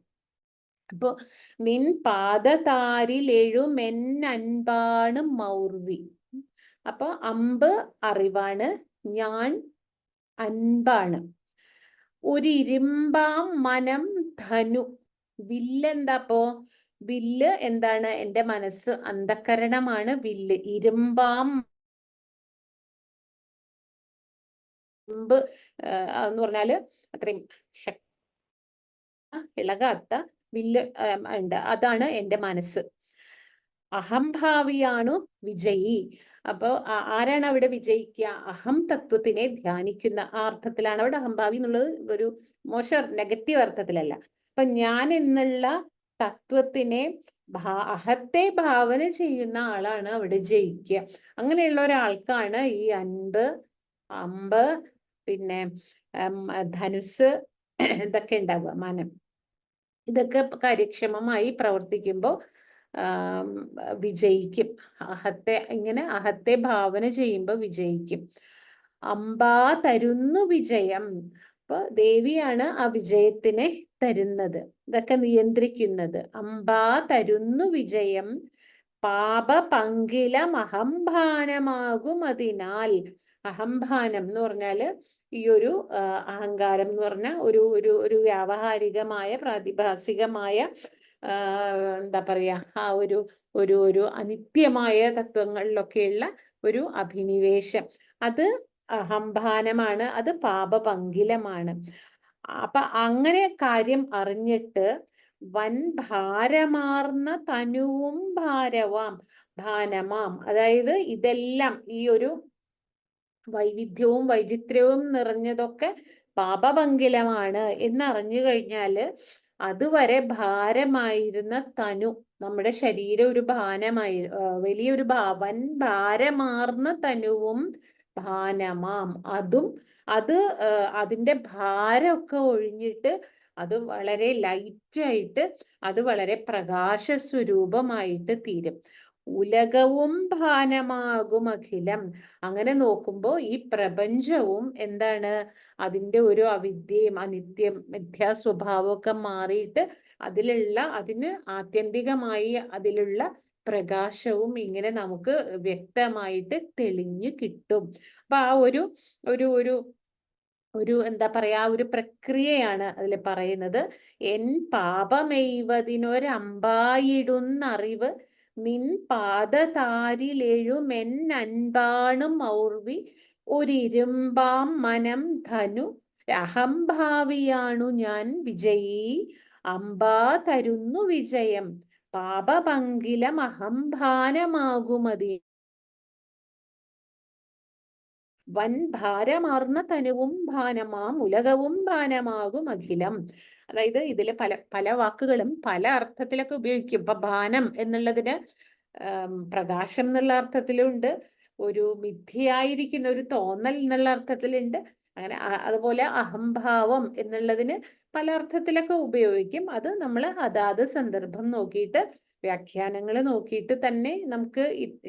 അപ്പൊ നിൻ പാദതാരിലെഴുമെന്നൻപാണ് മൗർവി. അപ്പൊ അമ്പ് അറിവാണ്, ഞാൻ അൻപാണ്. ഒരു ഇരുമ്പാം മനം ധനു. വില്ലെന്താപ്പോ? വില്ല് എന്താണ്? എൻ്റെ മനസ്സ്, അന്ധക്കരണമാണ് വില്ല്. ഇരുമ്പാം അമ്പ് എന്ന് പറഞ്ഞാല് അത്രയും ഇളകാത്ത വില്ല് ഉണ്ട്. അതാണ് എൻ്റെ മനസ്സ്. അഹംഭാവിയാണു വിജയി. അപ്പോ ആരാണ് അവിടെ വിജയിക്കുക? അഹം തത്വത്തിനെ ധ്യാനിക്കുന്ന ആ അർത്ഥത്തിലാണ് അവിടെ അഹംഭാവി എന്നുള്ളത്. ഒരു മോശം നെഗറ്റീവ് അർത്ഥത്തിലല്ല. അപ്പൊ ഞാൻ എന്നുള്ള തത്വത്തിനെ അഹത്തെ ഭാവന ചെയ്യുന്ന ആളാണ് അവിടെ ജയിക്കുക. അങ്ങനെയുള്ള ഒരാൾക്കാണ് ഈ അമ്പ് പിന്നെ ധനുസ് ഇതൊക്കെ ഉണ്ടാവുക, മനം. ഇതൊക്കെ കാര്യക്ഷമമായി പ്രവർത്തിക്കുമ്പോൾ വിജയിക്കും. അഹത്തെ ഭാവന ചെയ്യുമ്പോൾ വിജയിക്കും. അമ്പാ തരുന്നു വിജയം. അപ്പൊ ദേവിയാണ് ആ വിജയത്തിനെ തരുന്നത്, ഇതൊക്കെ നിയന്ത്രിക്കുന്നത്. അമ്പാ തരുന്നു വിജയം, പാപപങ്കിലം അഹംഭാനമാകും അതിനാൽ. അഹംഭാനം എന്ന് പറഞ്ഞാല് ഈ ഒരു അഹങ്കാരം എന്ന് പറഞ്ഞ ഒരു വ്യാവഹാരികമായ പ്രാതിഭാസികമായ എന്താ പറയാ, ആ ഒരു അനിത്യമായ തത്വങ്ങളിലൊക്കെയുള്ള ഒരു അഭിനിവേശം, അത് അഹംഭാനമാണ്, അത് പാപപങ്കിലമാണ്. അപ്പൊ അങ്ങനെ കാര്യം അറിഞ്ഞിട്ട് വൻ ഭാരമാർന്ന തനുവും ഭാനമാം, അതായത് ഇതെല്ലാം ഈ ഒരു വൈവിധ്യവും വൈചിത്ര്യവും നിറഞ്ഞതൊക്കെ പാപപങ്കിലമാണ് എന്നറിഞ്ഞു കഴിഞ്ഞാല് അതുവരെ ഭാരമായിരുന്ന തനു, നമ്മുടെ ശരീരം ഒരു വലിയൊരു വൻ ഭാരമാർന്ന തനുവും ഭാനമാം, അതിന്റെ ഭാരമൊക്കെ ഒഴിഞ്ഞിട്ട് അത് വളരെ ലൈറ്റായിട്ട്, അത് വളരെ പ്രകാശ സ്വരൂപമായിട്ട് തീരും. ഉലകവും ഭാനമാകും അഖിലം. അങ്ങനെ നോക്കുമ്പോൾ ഈ പ്രപഞ്ചവും എന്താണ്? അതിൻ്റെ ഒരു അവിദ്യയും മിഥ്യാ സ്വഭാവമൊക്കെ മാറിയിട്ട് അതിന് ആത്യന്തികമായി അതിലുള്ള പ്രകാശവും ഇങ്ങനെ നമുക്ക് വ്യക്തമായിട്ട് തെളിഞ്ഞു കിട്ടും. അപ്പൊ ആ ഒരു ഒരു ഒരു ഒരു എന്താ പറയാ, ഒരു പ്രക്രിയയാണ് അതിൽ പറയുന്നത്. എൻ പാപമെയ്വതിനൊരമ്പായിടുന്നറിവ് നിൻ പാദതാരിലെഴുമെന്നൻപാണും ഔർവി ഒരിരുമ്പാം മനം ധനു അഹംഭാവിയാണു ഞാൻ വിജയീ അംബാ തരുന്നു വിജയം പാപപങ്കിലം അഹംഭാനമാകുമതി വൻ ഭാരമാർന്ന തനുവും ഭാനമാം ഉലകവും ഭാനമാകും അഖിലം. അതായത് ഇതില് പല പല വാക്കുകളും പല അർത്ഥത്തിലൊക്കെ ഉപയോഗിക്കും. ഇപ്പൊ ഭാനം എന്നുള്ളതിന് പ്രകാശം എന്നുള്ള അർത്ഥത്തിലുണ്ട്, ഒരു മിഥ്യയായിരിക്കുന്ന ഒരു തോന്നൽ എന്നുള്ള അർത്ഥത്തിലുണ്ട്. അങ്ങനെ അതുപോലെ അഹംഭാവം എന്നുള്ളതിന് പല അർത്ഥത്തിലൊക്കെ ഉപയോഗിക്കും. അത് നമ്മൾ അതാത് സന്ദർഭം നോക്കിയിട്ട് വ്യാഖ്യാനങ്ങൾ നോക്കിയിട്ട് തന്നെ നമുക്ക്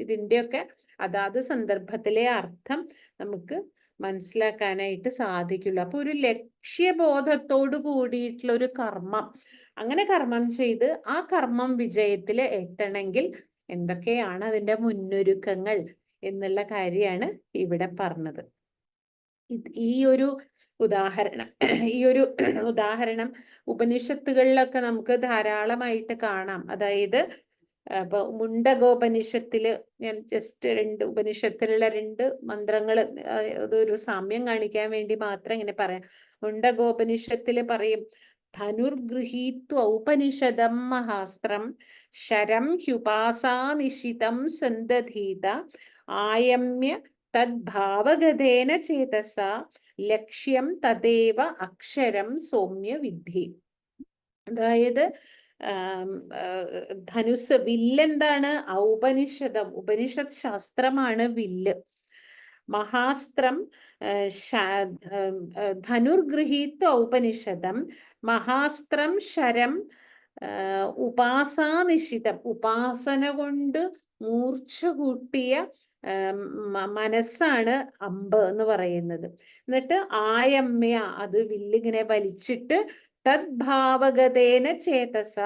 ഇതിൻ്റെയൊക്കെ അതാത് സന്ദർഭത്തിലെ അർത്ഥം നമുക്ക് മനസ്സിലാക്കാനായിട്ട് സാധിക്കുള്ളൂ. അപ്പൊ ഒരു ലക്ഷ്യബോധത്തോട് കൂടിയിട്ടുള്ള ഒരു കർമ്മം, അങ്ങനെ കർമ്മം ചെയ്ത് ആ കർമ്മം വിജയത്തിൽ എത്തണമെങ്കിൽ എന്തൊക്കെയാണ് അതിൻ്റെ മുന്നൊരുക്കങ്ങൾ എന്നുള്ള കാര്യമാണ് ഇവിടെ പറഞ്ഞത്. ഈ ഒരു ഉദാഹരണം ഉപനിഷത്തുകളിലൊക്കെ നമുക്ക് ധാരാളമായിട്ട് കാണാം. അതായത് അപ്പൊ മുണ്ടകോപനിഷത്തില് ഞാൻ ജസ്റ്റ് ഉപനിഷത്തിലുള്ള 2 മന്ത്രങ്ങൾ അതൊരു സാമ്യം കാണിക്കാൻ വേണ്ടി മാത്രം ഇങ്ങനെ പറയാം. മുണ്ടകോപനിഷത്തില് പറയും, ധനുർഗൃഹീത്വ ഔപനിഷദം മഹാസ്ത്രം ശരം ഹ്യുപാസാനിശിതം സന്തധീത ആയമ്യ തദ്ഭാവഗതേന ചേതസ ലക്ഷ്യം തദേവ അക്ഷരം സൗമ്യ വിദ്ധി. അതായത് ധനുസ്, വില്ലെന്താണ്? ഔപനിഷദം, ഉപനിഷത് ശാസ്ത്രമാണ് വില്ല്. മഹാസ്ത്രം ധനുർഗൃഹീത്വ ഔപനിഷദം മഹാസ്ത്രം ശരം ഉപാസാനിശിതം, ഉപാസന കൊണ്ട് മൂർച്ച കൂട്ടിയ മനസ്സാണ് അമ്പ് എന്ന് പറയുന്നത്. എന്നിട്ട് ആയമ്യ, അത് വില്ലിങ്ങനെ വലിച്ചിട്ട് തദ്ഭാവഗതേന ചേതസ,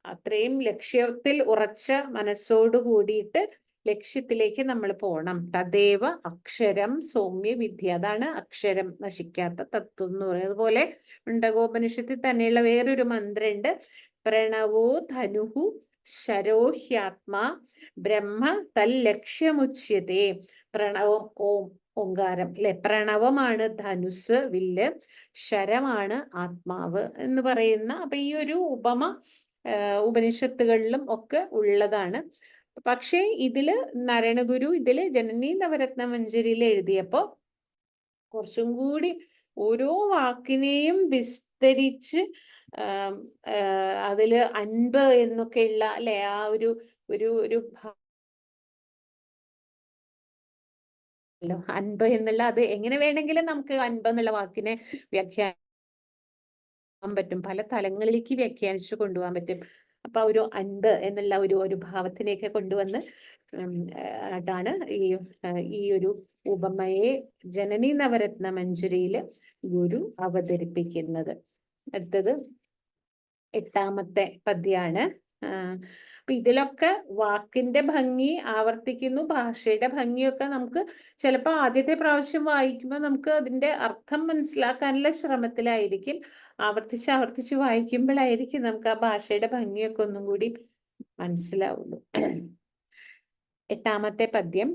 അത്രയും ലക്ഷ്യത്തിൽ ഉറച്ച മനസ്സോട് കൂടിയിട്ട് ലക്ഷ്യത്തിലേക്ക് നമ്മൾ പോകണം. തദേവ അക്ഷരം സൗമ്യ വിദ്യ, അതാണ് അക്ഷരം, നശിക്കാത്ത തത്വം എന്ന് പറയുന്നത്. അതുപോലെ മുണ്ടകോപനിഷത്തിൽ തന്നെയുള്ള വേറൊരു മന്ത്രമുണ്ട്, പ്രണവോ ധനുഹു ശരോഹ്യാത്മാ ബ്രഹ്മ തല്ലക്ഷ്യമുച്യത്തെ. പ്രണവം, ഓം, ഓങ്കാരം അല്ലെ, പ്രണവമാണ് ധനുസ്, വില്ല്, ശരമാണ് ആത്മാവ് എന്ന് പറയുന്ന. അപ്പൊ ഈ ഒരു ഉപമ ഉപനിഷത്തുകളിലും ഒക്കെ ഉള്ളതാണ്. പക്ഷേ ഇതില് നാരായണഗുരു ഇതില് ജനനീ നവരത്ന മഞ്ജരിയിൽ എഴുതിയപ്പോ കുറച്ചും കൂടി ഓരോ വാക്കിനെയും വിസ്തരിച്ച് അതില് അൻപ് എന്നൊക്കെയുള്ള അല്ലെ, ആ ഒരു ഒരു ഒരു അൻപ് എന്നുള്ള, അത് എങ്ങനെ വേണമെങ്കിലും നമുക്ക് അൻപ് എന്നുള്ള വാക്കിനെ വ്യാഖ്യാനിക്കാൻ പറ്റും, പല തലങ്ങളിലേക്ക് വ്യാഖ്യാനിച്ചു കൊണ്ടുപോകാൻ പറ്റും. അപ്പൊ ഒരു അൻപ് എന്നുള്ള ഒരു ഭാവത്തിനെയൊക്കെ കൊണ്ടുവന്ന് ാണ് ഈ ഒരു ഉപമയെ ജനനി നവരത്ന മഞ്ജരിയില് ഗുരു അവതരിപ്പിക്കുന്നത്. അടുത്തത് 8ാമത്തെ പദ്യാണ്. അപ്പൊ ഇതിലൊക്കെ വാക്കിന്റെ ഭംഗി ആവർത്തിക്കുന്നു, ഭാഷയുടെ ഭംഗിയൊക്കെ നമുക്ക് ചിലപ്പോൾ ആദ്യത്തെ പ്രാവശ്യം വായിക്കുമ്പോൾ നമുക്ക് അതിന്റെ അർത്ഥം മനസ്സിലാക്കാനുള്ള ശ്രമത്തിലായിരിക്കും. ആവർത്തിച്ച് വായിക്കുമ്പോഴായിരിക്കും നമുക്ക് ആ ഭാഷയുടെ ഭംഗിയൊക്കെ ഒന്നും കൂടി മനസ്സിലാവുള്ളൂ. 8ാമത്തെ പദ്യം.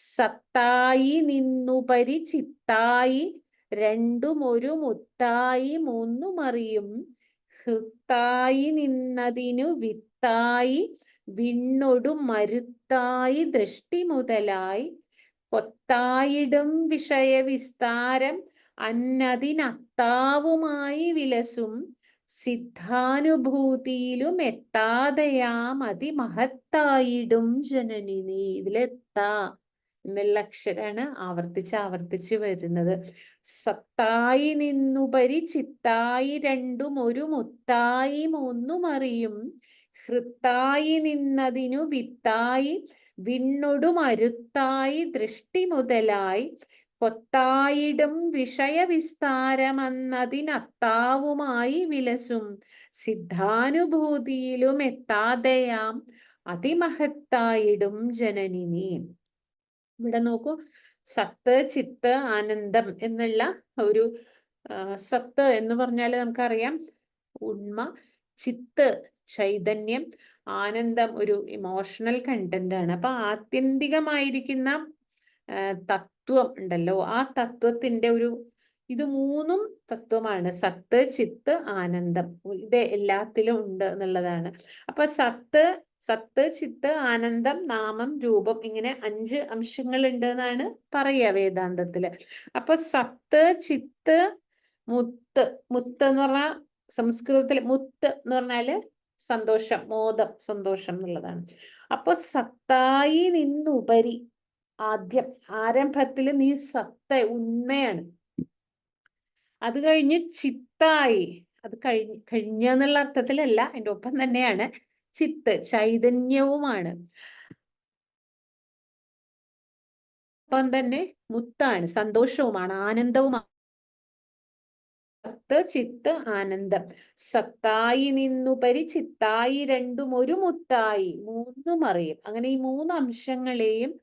സത്തായി നിന്നുപരി ചിത്തായി രണ്ടുമൊരു മുത്തായി മൂന്നുമറിയും ഹൃത്തായി നിന്നതിനു വിത്തായി വിണ്ണൊടു മരുത്തായി ദൃഷ്ടി മുതലായി കൊത്തായിടും വിഷയവിസ്താരം അന്നതിനത്താവുമായി വിലസും സിദ്ധാനുഭൂതിയിലും എത്താതെയാം അതിമഹത്തായിടും ജനനി നീ. ഇതിലെത്താ എന്നുള്ള അക്ഷരാണ് ആവർത്തിച്ച് വരുന്നത്. സത്തായി നിന്നുപരി ചിത്തായി രണ്ടും ഒരു മുത്തായി മൂന്നും അറിയും ഹൃത്തായി നിന്നതിനു വിത്തായി വിണ്ണൊടു മരുത്തായി ദൃഷ്ടി മുതലായി കൊത്തായിടും വിഷയവിസ്താരമന്നതിനത്താവുമായി വിലസും സിദ്ധാനുഭൂതിയിലും എത്താതെയാം അതിമഹത്തായിടും ജനനി നീ. ഇവിടെ നോക്കൂ, സത്ത്, ചിത്ത്, ആനന്ദം എന്നുള്ള ഒരു സത്ത് എന്ന് പറഞ്ഞാൽ നമുക്കറിയാം ഉണ്മ, ചിത്ത് ചൈതന്യം, ആനന്ദം ഒരു ഇമോഷണൽ കണ്ടന്റ് ആണ്. അപ്പൊ ആത്യന്തികമായിരിക്കുന്ന തത്വം ഉണ്ടല്ലോ, ആ തത്വത്തിന്റെ ഇത് മൂന്നും തത്വമാണ്. സത്ത്, ചിത്ത്, ആനന്ദം. ഇത് എല്ലാത്തിലും ഉണ്ട് എന്നുള്ളതാണ്. അപ്പൊ സത്ത്, ചിത്ത്, ആനന്ദം, നാമം, രൂപം, ഇങ്ങനെ 5 അംശങ്ങൾ ഉണ്ട് എന്നാണ് പറയുക വേദാന്തത്തില്. അപ്പൊ സത്ത്, ചിത്ത്, മുത്ത്. മുത്ത് എന്ന് പറഞ്ഞാൽ സംസ്കൃതത്തിൽ മുത്ത് എന്ന് പറഞ്ഞാല് സന്തോഷം, മോദം, സന്തോഷം എന്നുള്ളതാണ്. അപ്പൊ സത്തായി നിന്നുപരി, ആദ്യം ആരംഭത്തിൽ നീ ഉണ്മയാണ്. അത് കഴിഞ്ഞ് ചിത്തായി, അത് കഴിഞ്ഞെന്നുള്ള അർത്ഥത്തിലല്ല, അതിന്റെ ഒപ്പം തന്നെയാണ് ചിത്ത്, ചൈതന്യവുമാണ്. ഒപ്പം തന്നെ മുത്താണ്, സന്തോഷവുമാണ്, ആനന്ദവുമാണ്. സത്ത്, ചിത്ത്, ആനന്ദം. സത്തായി നിന്നുപരി ചിത്തായി രണ്ടും ഒരു മുത്തായി മൂന്നും അറിയും. അങ്ങനെ ഈ 3 അംശങ്ങളെയും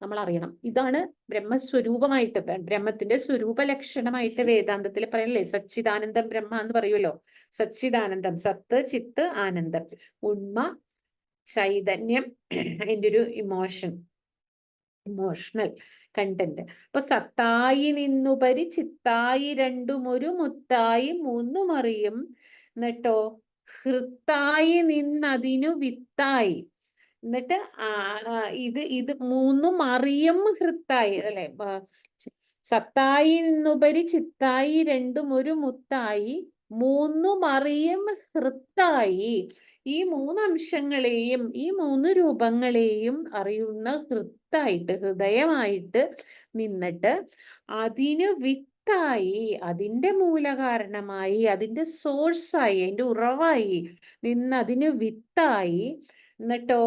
നമ്മൾ അറിയണം. ഇതാണ് ബ്രഹ്മസ്വരൂപമായിട്ട്, ബ്രഹ്മത്തിന്റെ സ്വരൂപ ലക്ഷണമായിട്ട് വേദാന്തത്തിൽ പറയല്ലേ, സച്ചിദാനന്ദം ബ്രഹ്മ എന്ന് പറയുമല്ലോ. സച്ചിദാനന്ദം, സത്ത്, ചിത്ത്, ആനന്ദം, ഉണ്മ, ചൈതന്യം, അതിൻ്റെ ഒരു ഇമോഷണൽ കണ്ടന്റ്. അപ്പൊ സത്തായി നിന്നുപരി ചിത്തായി രണ്ടും ഒരു മുത്തായി മൂന്നും അറിയും. എന്നിട്ടോ ഹൃത്തായി നിന്നതിനു വിത്തായി. എന്നിട്ട് ഇത് മൂന്നും അറിയും ഹൃത്തായി, അല്ലെ? സത്തായി നിന്നുപരി ചിത്തായി രണ്ടും ഒരു മുത്തായി മൂന്നും അറിയും ഹൃത്തായി. ഈ 3 അംശങ്ങളെയും ഈ 3 രൂപങ്ങളെയും അറിയുന്ന ഹൃത്തായിട്ട്, ഹൃദയമായിട്ട് നിന്നിട്ട് അതിന് വിത്തായി, അതിന്റെ മൂലകാരണമായി, അതിന്റെ സോഴ്സായി, അതിന്റെ ഉറവായി നിന്നതിന് വിത്തായി. എന്നിട്ടോ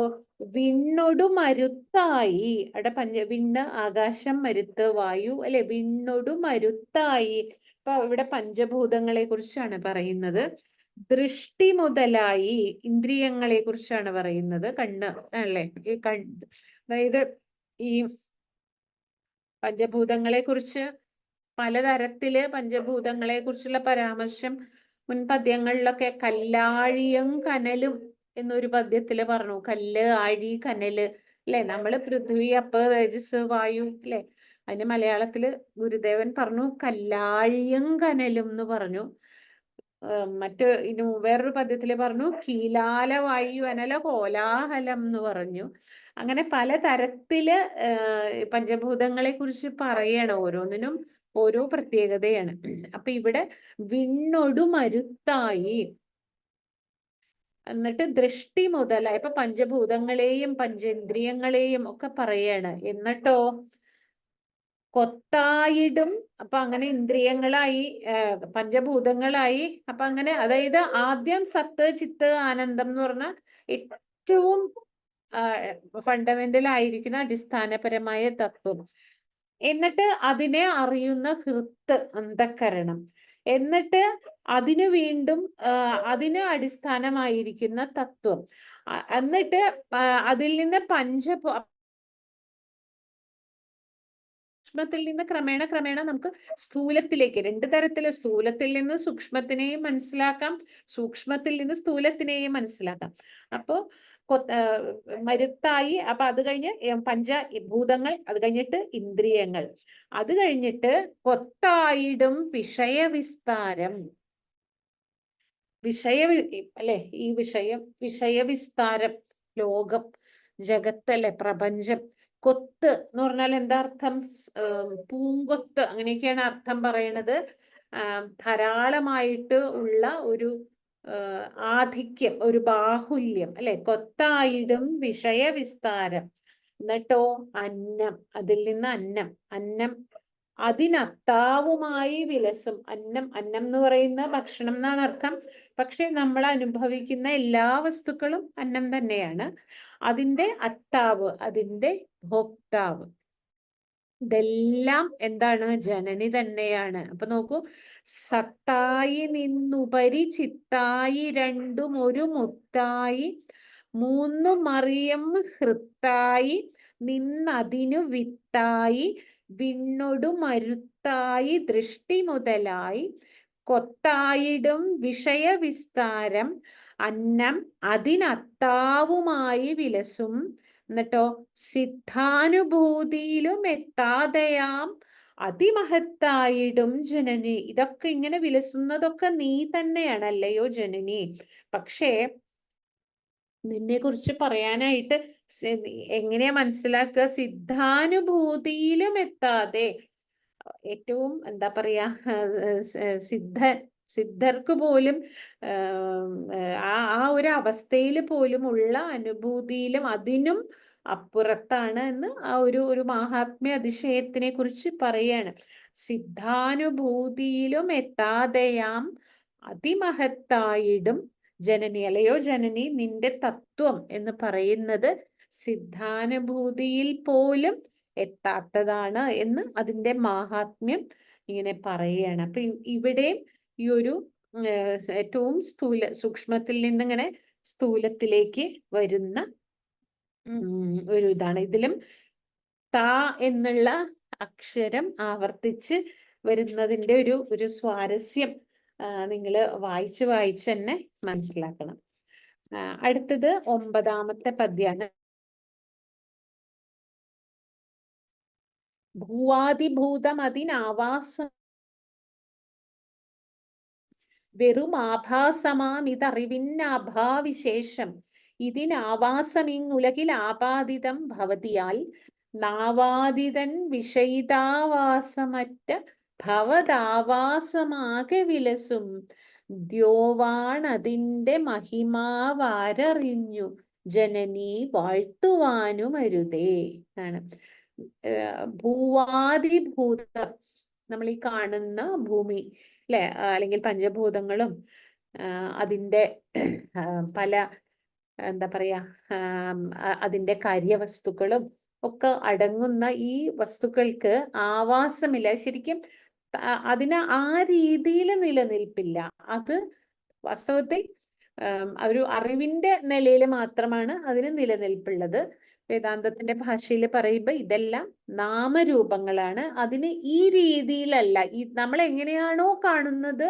വിണ്ണൊടു മരുത്തായി. അവിടെ വിണ്ണ്, ആകാശം, മരുത്ത്, വായു, അല്ലെ? വിണ്ണൊടു മരുത്തായി. അപ്പൊ ഇവിടെ പഞ്ചഭൂതങ്ങളെ കുറിച്ചാണ് പറയുന്നത്. ദൃഷ്ടി മുതലായി ഇന്ദ്രിയങ്ങളെ കുറിച്ചാണ് പറയുന്നത്. കണ്ണ്, അല്ലെ? ഈ അതായത് ഈ പഞ്ചഭൂതങ്ങളെ കുറിച്ച് പലതരത്തില് പഞ്ചഭൂതങ്ങളെ കുറിച്ചുള്ള പരാമർശം മുൻ പദ്യങ്ങളിലൊക്കെ കല്ലാഴിയും കനലും എന്നൊരു പദ്യത്തില് പറഞ്ഞു. കല്ല്, ആഴി, കനല്, അല്ലെ? നമ്മള് പൃഥ്വി, അപ്പ്, തേജസ്, വായു, അല്ലെ? അതിന് മലയാളത്തില് ഗുരുദേവൻ പറഞ്ഞു കല്ലാഴിയും കനലും എന്ന് പറഞ്ഞു. വേറൊരു പദ്യത്തില് പറഞ്ഞു കീലാല വായു അനല കോലാഹലം എന്ന് പറഞ്ഞു. അങ്ങനെ പലതരത്തില് പഞ്ചഭൂതങ്ങളെ കുറിച്ച് പറയണം. ഓരോന്നിനും ഓരോ പ്രത്യേകതയാണ്. അപ്പൊ ഇവിടെ വിണ്ണൊടു മരുത്തായി, എന്നിട്ട് ദൃഷ്ടി മുതലായി, ഇപ്പൊ പഞ്ചഭൂതങ്ങളെയും പഞ്ചേന്ദ്രിയങ്ങളെയും ഒക്കെ പറയാണ്. എന്നിട്ടോ കൊത്തായിടും. അപ്പൊ അങ്ങനെ ഇന്ദ്രിയങ്ങളായി, പഞ്ചഭൂതങ്ങളായി. അപ്പൊ അങ്ങനെ, അതായത് ആദ്യം സത്ത്, ചിത്ത്, ആനന്ദം എന്ന് പറഞ്ഞ ഏറ്റവും ഫണ്ടമെന്റൽ ആയിരിക്കുന്ന അടിസ്ഥാനപരമായ തത്വം. എന്നിട്ട് അതിനെ അറിയുന്ന ഹൃത്ത്, അന്ധക്കരണം. എന്നിട്ട് അതിന് വീണ്ടും അതിന് അടിസ്ഥാനമായിരിക്കുന്ന തത്വം. എന്നിട്ട് അതിൽ നിന്ന് സൂക്ഷ്മത്തിൽ നിന്ന് ക്രമേണ നമുക്ക് സ്ഥൂലത്തിലേക്ക്, 2 തരത്തില്, സ്ഥൂലത്തിൽ നിന്ന് സൂക്ഷ്മത്തിനെയും മനസ്സിലാക്കാം, സൂക്ഷ്മത്തിൽ നിന്ന് സ്ഥൂലത്തിനെയും മനസ്സിലാക്കാം. അപ്പോ മരുത്തായി, അപ്പൊ അത് കഴിഞ്ഞ് പഞ്ചഭൂതങ്ങൾ, അത് കഴിഞ്ഞിട്ട് ഇന്ദ്രിയങ്ങൾ, അത് കഴിഞ്ഞിട്ട് കൊത്തായിടും വിഷയവിസ്താരം. അല്ലെ? ഈ വിഷയവിസ്താരം, ലോകം, ജഗത്തല്ലെ, പ്രപഞ്ചം. കൊത്ത് എന്ന് പറഞ്ഞാൽ എന്താ അർത്ഥം? പൂങ്കൊത്ത്, അങ്ങനെയൊക്കെയാണ് അർത്ഥം പറയണത്. ധാരാളമായിട്ട് ഉള്ള ഒരു ആധിക്യം, ഒരു ബാഹുല്യം, അല്ലെ? കൊത്തായിടും വിഷയവിസ്താരം. എന്നിട്ടോ അന്നം, അതിൽ നിന്ന് അന്നം അതിനത്താവുമായി വിലസും. അന്നം എന്ന് പറയുന്ന ഭക്ഷണം എന്നാണ് അർത്ഥം. പക്ഷെ നമ്മൾ അനുഭവിക്കുന്ന എല്ലാ വസ്തുക്കളും അന്നം തന്നെയാണ്. അതിന്റെ അത്താവ്, അതിന്റെ ഭോക്താവ്, ഇതെല്ലാം എന്താണ്? ജനനി തന്നെയാണ്. അപ്പൊ നോക്കൂ, സത്തായി നിന്നുപരി ചിത്തായി രണ്ടും ഒരു മുത്തായി മൂന്നും അറിയം ഹൃത്തായി നിന്നതിനു വിത്തായി വിണ്ണൊടു മരുത്തായി ദൃഷ്ടി മുതലായി കൊത്തായിടും വിഷയവിസ്താരം അന്നം അതിനത്താവുമായി വിലസും. എന്നിട്ടോ സിദ്ധാനുഭൂതിയിലും എത്താതെയാം അതിമഹത്തായിടും ജനനി. ഇതൊക്കെ ഇങ്ങനെ വിലസുന്നതൊക്കെ നീ തന്നെയാണല്ലയോ ജനനി. പക്ഷേ നിന്നെ കുറിച്ച് പറയാനായിട്ട് എങ്ങനെയാ മനസ്സിലാക്കുക? സിദ്ധാനുഭൂതിയിലും എത്താതെ, ഏറ്റവും എന്താ പറയാ, സിദ്ധ സിദ്ധർക്ക് പോലും ആ ആ ഒരു അവസ്ഥയിൽ പോലും ഉള്ള അനുഭൂതിയിലും അതിനും അപ്പുറത്താണ് എന്ന് ആ ഒരു മാഹാത്മ്യ അതിശയത്തിനെ കുറിച്ച് പറയാണ്. സിദ്ധാനുഭൂതിയിലും എത്താതെയാം അതിമഹത്തായിടും ജനനി. അല്ലയോ ജനനി, നിന്റെ തത്വം എന്ന് പറയുന്നത് സിദ്ധാനുഭൂതിയിൽ പോലും എത്താത്തതാണ് എന്ന് അതിന്റെ മാഹാത്മ്യം ഇങ്ങനെ പറയുകയാണ്. അപ്പൊ ഇവിടെയും ഈ ഒരു ഏറ്റവും സൂക്ഷ്മത്തിൽ നിന്നിങ്ങനെ സ്ഥൂലത്തിലേക്ക് വരുന്ന ഒരു ഇതാണ്. ഇതിലും താ എന്നുള്ള അക്ഷരം ആവർത്തിച്ച് വരുന്നതിന്റെ ഒരു സ്വാരസ്യം നിങ്ങൾ വായിച്ച് തന്നെ മനസ്സിലാക്കണം. അടുത്തത് 9ാമത്തെ പദ്യാണ്. ഭൂവാദിഭൂതം അതിനാവാസം വെറും ആഭാസമാം ഇതറിവിന്നാഭാവിശേഷം ഇതിനാവാസമിങ്ങുലകിൽ ആപാദിതം ഭവതിയാൽ നാവാദിതൻ വിഷയിതാവാസമറ്റ ഭവതാവാസമാകെ വിലസും ദ്യോവാണതിന്റെ മഹിമാവാരറിഞ്ഞു ജനനി വാഴ്ത്തുവാനുമരുതേ ആണ്. ഭൂവാദിഭൂതം, നമ്മൾ ഈ കാണുന്ന ഭൂമി അല്ലെ, അല്ലെങ്കിൽ പഞ്ചഭൂതങ്ങളും അതിൻ്റെ പല എന്താ പറയാ അതിൻ്റെ കാര്യവസ്തുക്കളും ഒക്കെ അടങ്ങുന്ന ഈ വസ്തുക്കൾക്ക് ആവാസമില്ല. ശരിക്കും അതിന് ആ രീതിയിൽ നിലനിൽപ്പില്ല. അത് വാസ്തവത്തിൽ ഒരു അറിവിന്റെ നിലയിൽ മാത്രമാണ് അതിന് നിലനിൽപ്പുള്ളത്. വേദാന്തത്തിന്റെ ഭാഷയിൽ പറയുമ്പോൾ ഇതെല്ലാം നാമരൂപങ്ങളാണ്. അതിന് ഈ രീതിയിലല്ല, നമ്മൾ എങ്ങനെയാണോ കാണുന്നത്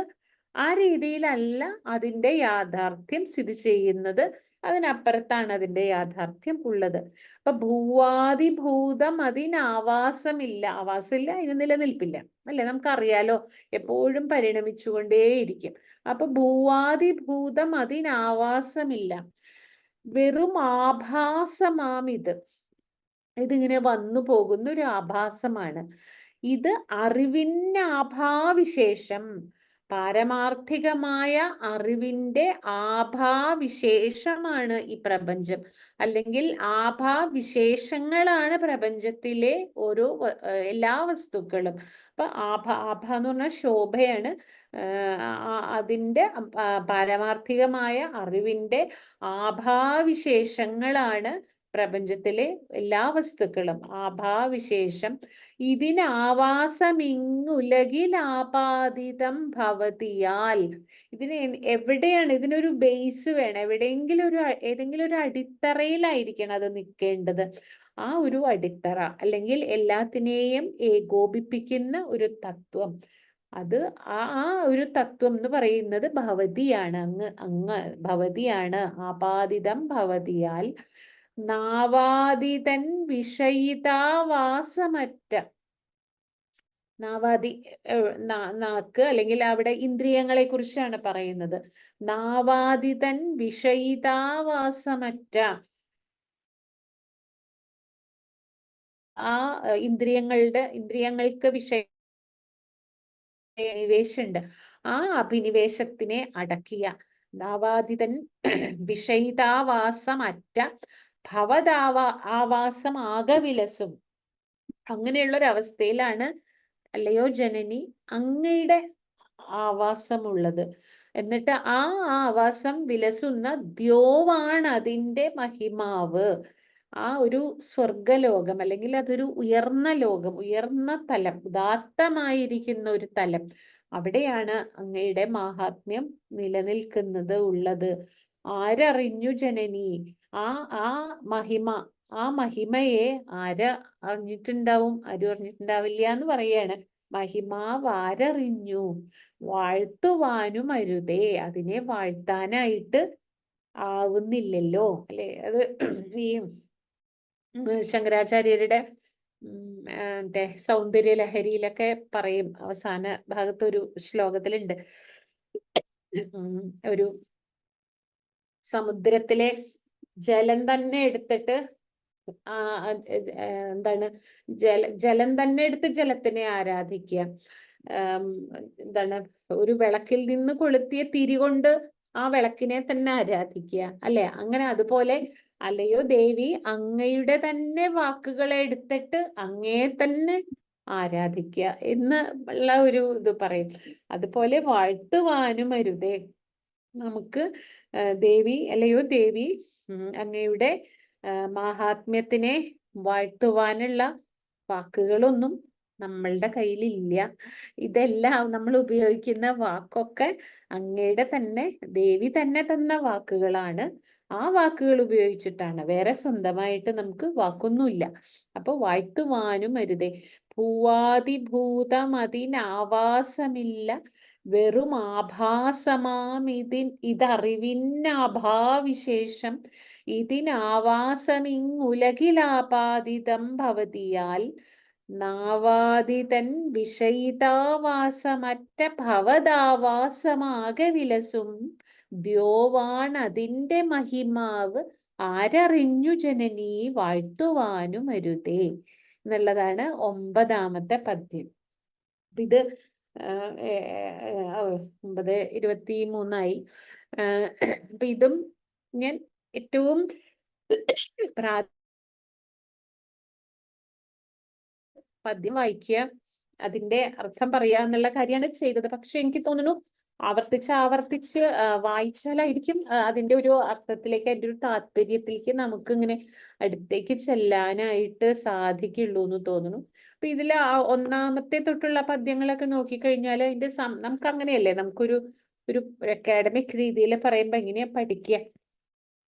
ആ രീതിയിലല്ല അതിന്റെ യാഥാർത്ഥ്യം സ്ഥിതി ചെയ്യുന്നത്. അതിനപ്പുറത്താണ് അതിന്റെ യാഥാർത്ഥ്യം ഉള്ളത്. അപ്പൊ ഭൂവാദിഭൂതം അതിനാവാസമില്ല, ആവാസമില്ല, അതിന് നിലനിൽപ്പില്ല അല്ലെ, നമുക്കറിയാലോ, എപ്പോഴും പരിണമിച്ചുകൊണ്ടേയിരിക്കും. അപ്പൊ ഭൂവാദിഭൂതം അതിനാവാസമില്ല, വെറും ആഭാസമാം ഇതിങ്ങനെ വന്നു പോകുന്ന ഒരു ആഭാസമാണ്. ഇത് അറിവിന് ആഭാവിശേഷം, പാരമാർത്ഥികമായ അറിവിന്റെ ആഭാവിശേഷമാണ് ഈ പ്രപഞ്ചം, അല്ലെങ്കിൽ ആഭാവിശേഷങ്ങളാണ് പ്രപഞ്ചത്തിലെ ഓരോ എല്ലാ വസ്തുക്കളും. അപ്പൊ ആഭ എന്ന് പറഞ്ഞാൽ ശോഭയാണ്. അതിൻ്റെ പാരമാർത്ഥികമായ അറിവിന്റെ ആഭാവിശേഷങ്ങളാണ് പ്രപഞ്ചത്തിലെ എല്ലാ വസ്തുക്കളും. ആഭാവിശേഷം ഇതിനാവാസമിങ്ങുലകിലാപാദിതം ഭവതിയാൽ. ഇതിന് എവിടെയാണ്, ഇതിനൊരു ബേസ് വേണം, ഏതെങ്കിലും ഒരു അടിത്തറയിലായിരിക്കണം അത് നിൽക്കേണ്ടത്. ആ ഒരു അടിത്തറ, അല്ലെങ്കിൽ എല്ലാത്തിനെയും ഏകോപിപ്പിക്കുന്ന ഒരു തത്വം, അത് ആ ഒരു തത്വം എന്ന് പറയുന്നത് ഭവതിയാണ്. അങ്ങ് ഭവതിയാണ്. ആപാദിതം ഭവതിയാൽ നാവാദിതൻ വിഷയിതാവാസമറ്റ. നാവാദി നാക്ക്, അല്ലെങ്കിൽ അവിടെ ഇന്ദ്രിയങ്ങളെ കുറിച്ചാണ് പറയുന്നത്. നാവാദിതൻ വിഷയിതാവാസമറ്റ, ആ ഇന്ദ്രിയങ്ങൾക്ക് നിവേശമുണ്ട്. ആ അഭിനിവേശത്തിനെ അടക്കിയ നാവാദിതൻ വിഷയിതാവാസമറ്റ ആവാസം ആകവിലസും. അങ്ങനെയുള്ള ഒരു അവസ്ഥയിലാണ് അല്ലയോ ജനനി അങ്ങയുടെ ആവാസമുള്ളത്. എന്നിട്ട് ആ ആവാസം വിലസുന്ന ദ്യോവാണ് അതിൻ്റെ മഹിമാവ്. ആ ഒരു സ്വർഗലോകം, അല്ലെങ്കിൽ അതൊരു ഉയർന്ന ലോകം, ഉയർന്ന തലം, ഉദാത്തമായിരിക്കുന്ന ഒരു തലം, അവിടെയാണ് അങ്ങയുടെ മാഹാത്മ്യം നിലനിൽക്കുന്നത്, ഉള്ളത്. ആരറിഞ്ഞു ജനനി? ആ ആ മഹിമയെ അറിഞ്ഞിട്ടുണ്ടാവും? ആരും അറിഞ്ഞിട്ടുണ്ടാവില്ല എന്ന് പറയാണ്. മഹിമാവാരറിഞ്ഞു വാഴ്ത്തുവാനും അരുതേ. അതിനെ വാഴ്ത്താനായിട്ട് ആവുന്നില്ലല്ലോ അല്ലെ? അത് ഈ ശങ്കരാചാര്യരുടെ മറ്റേ സൗന്ദര്യ ലഹരിയിലൊക്കെ പറയും, അവസാന ഭാഗത്ത് ഒരു ശ്ലോകത്തിലുണ്ട്. ഒരു സമുദ്രത്തിലെ ജലം തന്നെ എടുത്തിട്ട് എന്താണ്, ജലം തന്നെ എടുത്ത് ജലത്തിനെ ആരാധിക്കുക. എന്താണ്, ഒരു വിളക്കിൽ നിന്ന് കൊളുത്തിയ തിരി കൊണ്ട് ആ വിളക്കിനെ തന്നെ ആരാധിക്കുക അല്ലെ? അങ്ങനെ അതുപോലെ അല്ലയോ ദേവി, അങ്ങയുടെ തന്നെ വാക്കുകളെ എടുത്തിട്ട് അങ്ങയെ തന്നെ ആരാധിക്കുക എന്ന് ഉള്ള ഒരു ഇത് പറയും. അതുപോലെ വാഴ്ത്തുവാനും അരുതേ. നമുക്ക് ദേവി, അല്ലയോ ദേവി, അങ്ങയുടെ മാഹാത്മ്യത്തിനെ വാഴ്ത്തുവാനുള്ള വാക്കുകളൊന്നും നമ്മളുടെ കയ്യിലില്ല. ഇതെല്ലാം നമ്മൾ ഉപയോഗിക്കുന്ന വാക്കൊക്കെ അങ്ങയുടെ തന്നെ, ദേവി തന്നെ തന്ന വാക്കുകളാണ്. ആ വാക്കുകൾ ഉപയോഗിച്ചിട്ടാണ്, വേറെ സ്വന്തമായിട്ട് നമുക്ക് വാക്കൊന്നുമില്ല. അപ്പൊ വാഴ്ത്തുവാനും അരുതേ. ഭൂവാദിഭൂതമതിനാവാസമില്ല, വെറും ആഭാസമാം ഇതറിവിന്നാഭാവിശേഷം ഇതിനാവാസമിങ്ങുലകിലാപാദിതം ഭവതിയാൽ നാവാദിതൻ വിഷയിതാവാസമറ്റ ഭവദാവാസമാകെ വിലസും ദ്യോവാണതിന്റെ മഹിമാവ് ആരറിഞ്ഞു ജനനീ വാഴ്ത്തുവാനും അരുതേ എന്നുള്ളതാണ് 9ാമത്തെ പദ്യം. ഇത് 9:23 അപ്പൊ ഇതും ഞാൻ ഏറ്റവും പദ്യം വായിക്കുക, അതിന്റെ അർത്ഥം പറയുക എന്നുള്ള കാര്യമാണ് ചെയ്തത്. പക്ഷെ എനിക്ക് തോന്നുന്നു ആവർത്തിച്ച് വായിച്ചാലായിരിക്കും അതിന്റെ ഒരു അർത്ഥത്തിലേക്ക്, അതിന്റെ ഒരു താല്പര്യത്തിലേക്ക് നമുക്ക് ഇങ്ങനെ അടുത്തേക്ക് ചെല്ലാനായിട്ട് സാധിക്കുള്ളൂ എന്ന് തോന്നുന്നു. അപ്പൊ ഇതില് 1ാമത്തെ തൊട്ടുള്ള പദ്യങ്ങളൊക്കെ നോക്കിക്കഴിഞ്ഞാൽ അതിന്റെ നമുക്ക് അങ്ങനെയല്ലേ, നമുക്കൊരു അക്കാഡമിക് രീതിയിൽ പറയുമ്പോ എങ്ങനെയാ പഠിക്കുക,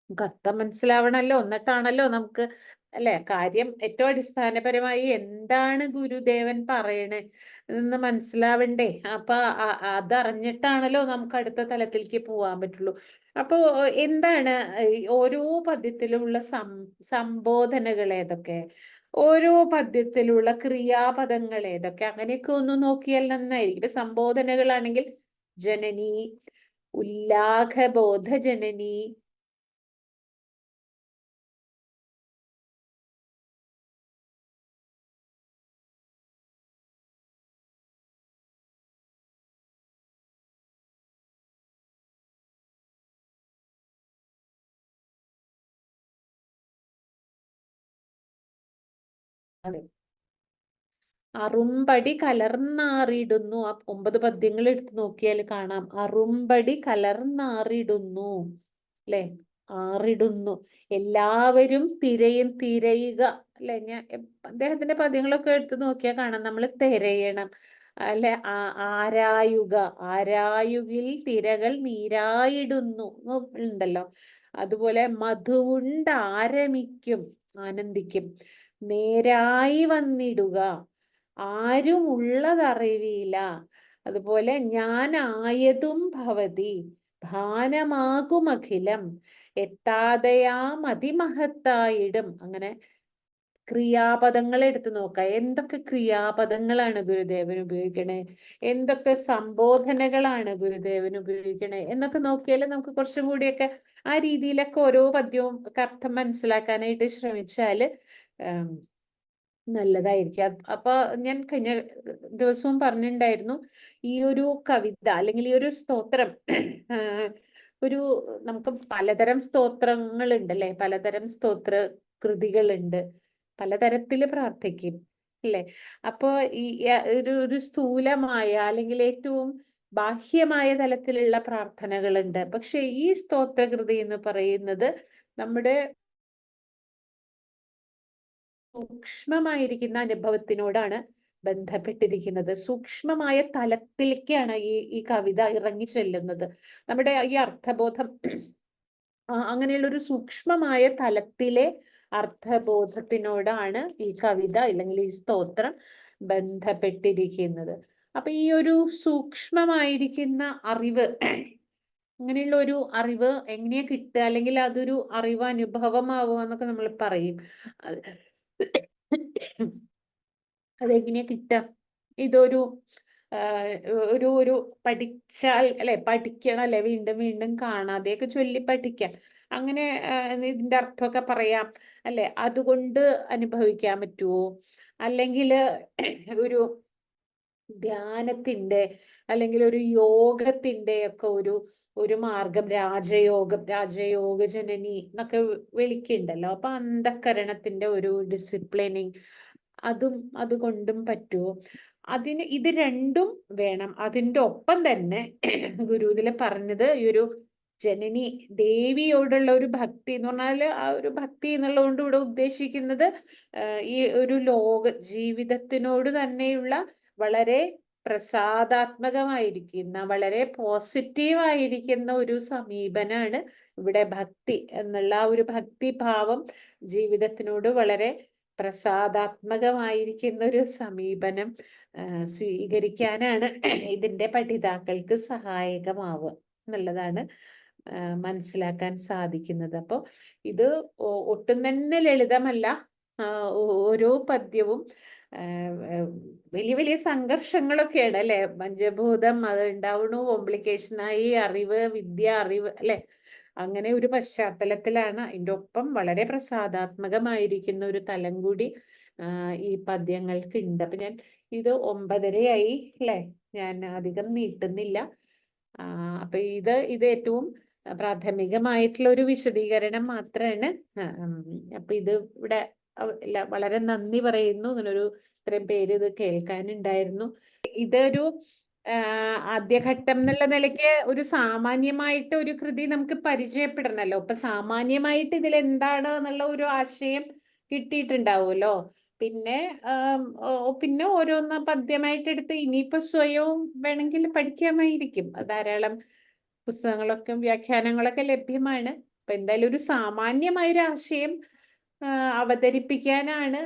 നമുക്ക് അർത്ഥം മനസ്സിലാവണല്ലോ, എന്നിട്ടാണല്ലോ നമുക്ക് അല്ലെ കാര്യം ഏറ്റവും അടിസ്ഥാനപരമായി എന്താണ് ഗുരുദേവൻ പറയണേ എന്ന് മനസ്സിലാവണ്ടേ. അപ്പൊ അതറിഞ്ഞിട്ടാണല്ലോ നമുക്ക് അടുത്ത തലത്തിലേക്ക് പോവാൻ പറ്റുള്ളൂ. അപ്പൊ എന്താണ് ഓരോ പദ്യത്തിലുമുള്ള സംബോധനകൾ ഏതൊക്കെ, ഓരോ പദ്യത്തിലുള്ള ക്രിയാപദങ്ങൾ ഏതൊക്കെ, അങ്ങനെയൊക്കെ ഒന്ന് നോക്കിയാൽ നന്നായിരിക്കും. സംബോധനകളാണെങ്കിൽ ജനനി, ഉല്ലാഘബോധ ജനനി, അറുമ്പടി കലർന്നാറിടുന്നു. ആ 9 പദ്യങ്ങൾ എടുത്ത് നോക്കിയാൽ കാണാം, അറുമ്പടി കലർന്നാറിടുന്നു അല്ലെ? ആറിടുന്നു, എല്ലാവരും തിരയുക അല്ലെ? ഞാൻ അദ്ദേഹത്തിന്റെ പദ്യങ്ങളൊക്കെ എടുത്ത് നോക്കിയാൽ കാണാം, നമ്മൾ തിരയണം അല്ലെ? ആരായുകിൽ തിരകൾ നീരായിടുന്നു ഉണ്ടല്ലോ. അതുപോലെ മധുവുണ്ട് ആരമിക്കും, ആനന്ദിക്കും, നേരായി വന്നിടുക, ആരും ഉള്ളതറിവില്ല. അതുപോലെ ഞാൻ ആയതും ഭവതി, ഭാനമാകുമഖിലം, എത്താതെയാം അതിമഹത്തായിടും. അങ്ങനെ ക്രിയാപദങ്ങൾ എടുത്തു നോക്കാം, എന്തൊക്കെ ക്രിയാപദങ്ങളാണ് ഗുരുദേവൻ ഉപയോഗിക്കണേ, എന്തൊക്കെ സംബോധനകളാണ് ഗുരുദേവൻ ഉപയോഗിക്കണേ എന്നൊക്കെ നോക്കിയാൽ നമുക്ക് കുറച്ചും കൂടിയൊക്കെ ആ രീതിയിലൊക്കെ ഓരോ പദ്യവും അർത്ഥം മനസ്സിലാക്കാനായിട്ട് ശ്രമിച്ചാല് നല്ലതായിരിക്കും. അപ്പൊ ഞാൻ കഴിഞ്ഞ ദിവസവും പറഞ്ഞിട്ടുണ്ടായിരുന്നു, ഈ ഒരു കവിത അല്ലെങ്കിൽ ഈ ഒരു സ്തോത്രം ഒരു നമുക്ക് പലതരം സ്തോത്രങ്ങളുണ്ട് അല്ലെ? പലതരം സ്തോത്ര കൃതികളുണ്ട്, പലതരത്തില് പ്രാർത്ഥിക്കും അല്ലെ? അപ്പോ ഈ ഒരു സ്ഥൂലമായ അല്ലെങ്കിൽ ഏറ്റവും ബാഹ്യമായ തലത്തിലുള്ള പ്രാർത്ഥനകളുണ്ട്. പക്ഷെ ഈ സ്തോത്രകൃതി എന്ന് പറയുന്നത് നമ്മുടെ സൂക്ഷ്മമായിരിക്കുന്ന അനുഭവത്തിനോടാണ് ബന്ധപ്പെട്ടിരിക്കുന്നത്. സൂക്ഷ്മമായ തലത്തിലേക്കാണ് ഈ കവിത ഇറങ്ങി ചെല്ലുന്നത്. നമ്മുടെ ഈ അർത്ഥബോധം അങ്ങനെയുള്ള ഒരു സൂക്ഷ്മമായ തലത്തിലെ അർത്ഥബോധത്തിനോടാണ് ഈ കവിത അല്ലെങ്കിൽ ഈ സ്തോത്രം ബന്ധപ്പെട്ടിരിക്കുന്നത്. അപ്പൊ ഈ ഒരു സൂക്ഷ്മമായിരിക്കുന്ന അറിവ് അങ്ങനെയുള്ള ഒരു അറിവ് എങ്ങനെയാ കിട്ടുക, അല്ലെങ്കിൽ അതൊരു അറിവ് അനുഭവമാവുക എന്നൊക്കെ നമ്മൾ പറയും. അത് അതെങ്ങനെയാ കിട്ടുക? ഇതൊരു ഒരു പഠിച്ചാൽ അല്ലെ, പഠിക്കണം അല്ലെ, വീണ്ടും വീണ്ടും കാണാതെയൊക്കെ ചൊല്ലി പഠിക്കാം. അങ്ങനെ ഇതിന്റെ അർത്ഥമൊക്കെ പറയാം അല്ലെ, അതുകൊണ്ട് അനുഭവിക്കാൻ പറ്റുമോ? അല്ലെങ്കിൽ ഒരു ധ്യാനത്തിന്റെ അല്ലെങ്കിൽ ഒരു യോഗത്തിന്റെ ഒക്കെ ഒരു മാർഗം, രാജയോഗം, രാജയോഗ ജനനി എന്നൊക്കെ വിളിക്കുന്നുണ്ടല്ലോ. അപ്പൊ അന്ധക്കരണത്തിന്റെ ഒരു ഡിസിപ്ലിനിങ്, അതുകൊണ്ടും പറ്റുമോ? ഇത് രണ്ടും വേണം. അതിന്റെ ഒപ്പം തന്നെ ഗുരു ഇതിൽ പറഞ്ഞത് ഈ ഒരു ജനനി ദേവിയോടുള്ള ഒരു ഭക്തി എന്ന് പറഞ്ഞാല്, ആ ഒരു ഭക്തി എന്നുള്ളതുകൊണ്ട് ഇവിടെ ഉദ്ദേശിക്കുന്നത് ഈ ഒരു ജീവിതത്തിനോട് തന്നെയുള്ള വളരെ പ്രസാദാത്മകമായിരിക്കുന്ന, വളരെ പോസിറ്റീവായിരിക്കുന്ന ഒരു സമീപനാണ് ഇവിടെ ഭക്തി എന്നുള്ള ആ ഒരു ഭക്തിഭാവം. ജീവിതത്തിനോട് വളരെ പ്രസാദാത്മകമായിരിക്കുന്ന ഒരു സമീപനം സ്വീകരിക്കാനാണ് ഇതിന്റെ പഠിതാക്കൾക്ക് സഹായകമാവുക എന്നുള്ളതാണ് മനസ്സിലാക്കാൻ സാധിക്കുന്നത്. അപ്പോൾ ഇത് ഒട്ടും തന്നെ ലളിതമല്ല. ഓരോ പദ്യവും വലിയ വലിയ സംഘർഷങ്ങളൊക്കെയാണ് അല്ലെ. പഞ്ചഭൂതം അത് ഉണ്ടാവണു, കോംപ്ലിക്കേഷനായി, അറിവ്, വിദ്യ, അറിവ് അല്ലെ, അങ്ങനെ ഒരു പശ്ചാത്തലത്തിലാണ്. അതിൻ്റെ ഒപ്പം വളരെ പ്രസാദാത്മകമായിരിക്കുന്ന ഒരു തലം കൂടി ഈ പദ്യങ്ങൾക്ക് ഉണ്ട്. അപ്പൊ ഞാൻ ഇത് 9:30 അല്ലെ, ഞാൻ അധികം നീട്ടുന്നില്ല. അപ്പൊ ഇത് ഏറ്റവും പ്രാഥമികമായിട്ടുള്ള ഒരു വിശദീകരണം മാത്രമാണ്. അപ്പൊ ഇത് ഇവിടെ വളരെ നന്ദി പറയുന്നു. ഇങ്ങനൊരു ഇത്രയും പേര് ഇത് കേൾക്കാനുണ്ടായിരുന്നു. ഇതൊരു ആദ്യഘട്ടം എന്നുള്ള നിലയ്ക്ക് ഒരു സാമാന്യമായിട്ട് ഒരു കൃതി നമുക്ക് പരിചയപ്പെടണല്ലോ. അപ്പൊ സാമാന്യമായിട്ട് ഇതിൽ എന്താണ് എന്നുള്ള ഒരു ആശയം കിട്ടിയിട്ടുണ്ടാവുമല്ലോ. പിന്നെ പിന്നെ ഓരോന്ന് പദ്യമായിട്ട് എടുത്ത് ഇനിയിപ്പോ സ്വയവും വേണമെങ്കിൽ പഠിക്കാമായിരിക്കും. ധാരാളം പുസ്തകങ്ങളൊക്കെ വ്യാഖ്യാനങ്ങളൊക്കെ ലഭ്യമാണ്. അപ്പൊ എന്തായാലും ഒരു സാമാന്യമായൊരു ആശയം അവതരിപ്പിക്കാനാണ്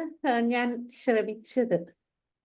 ഞാൻ ശ്രമിച്ചത്.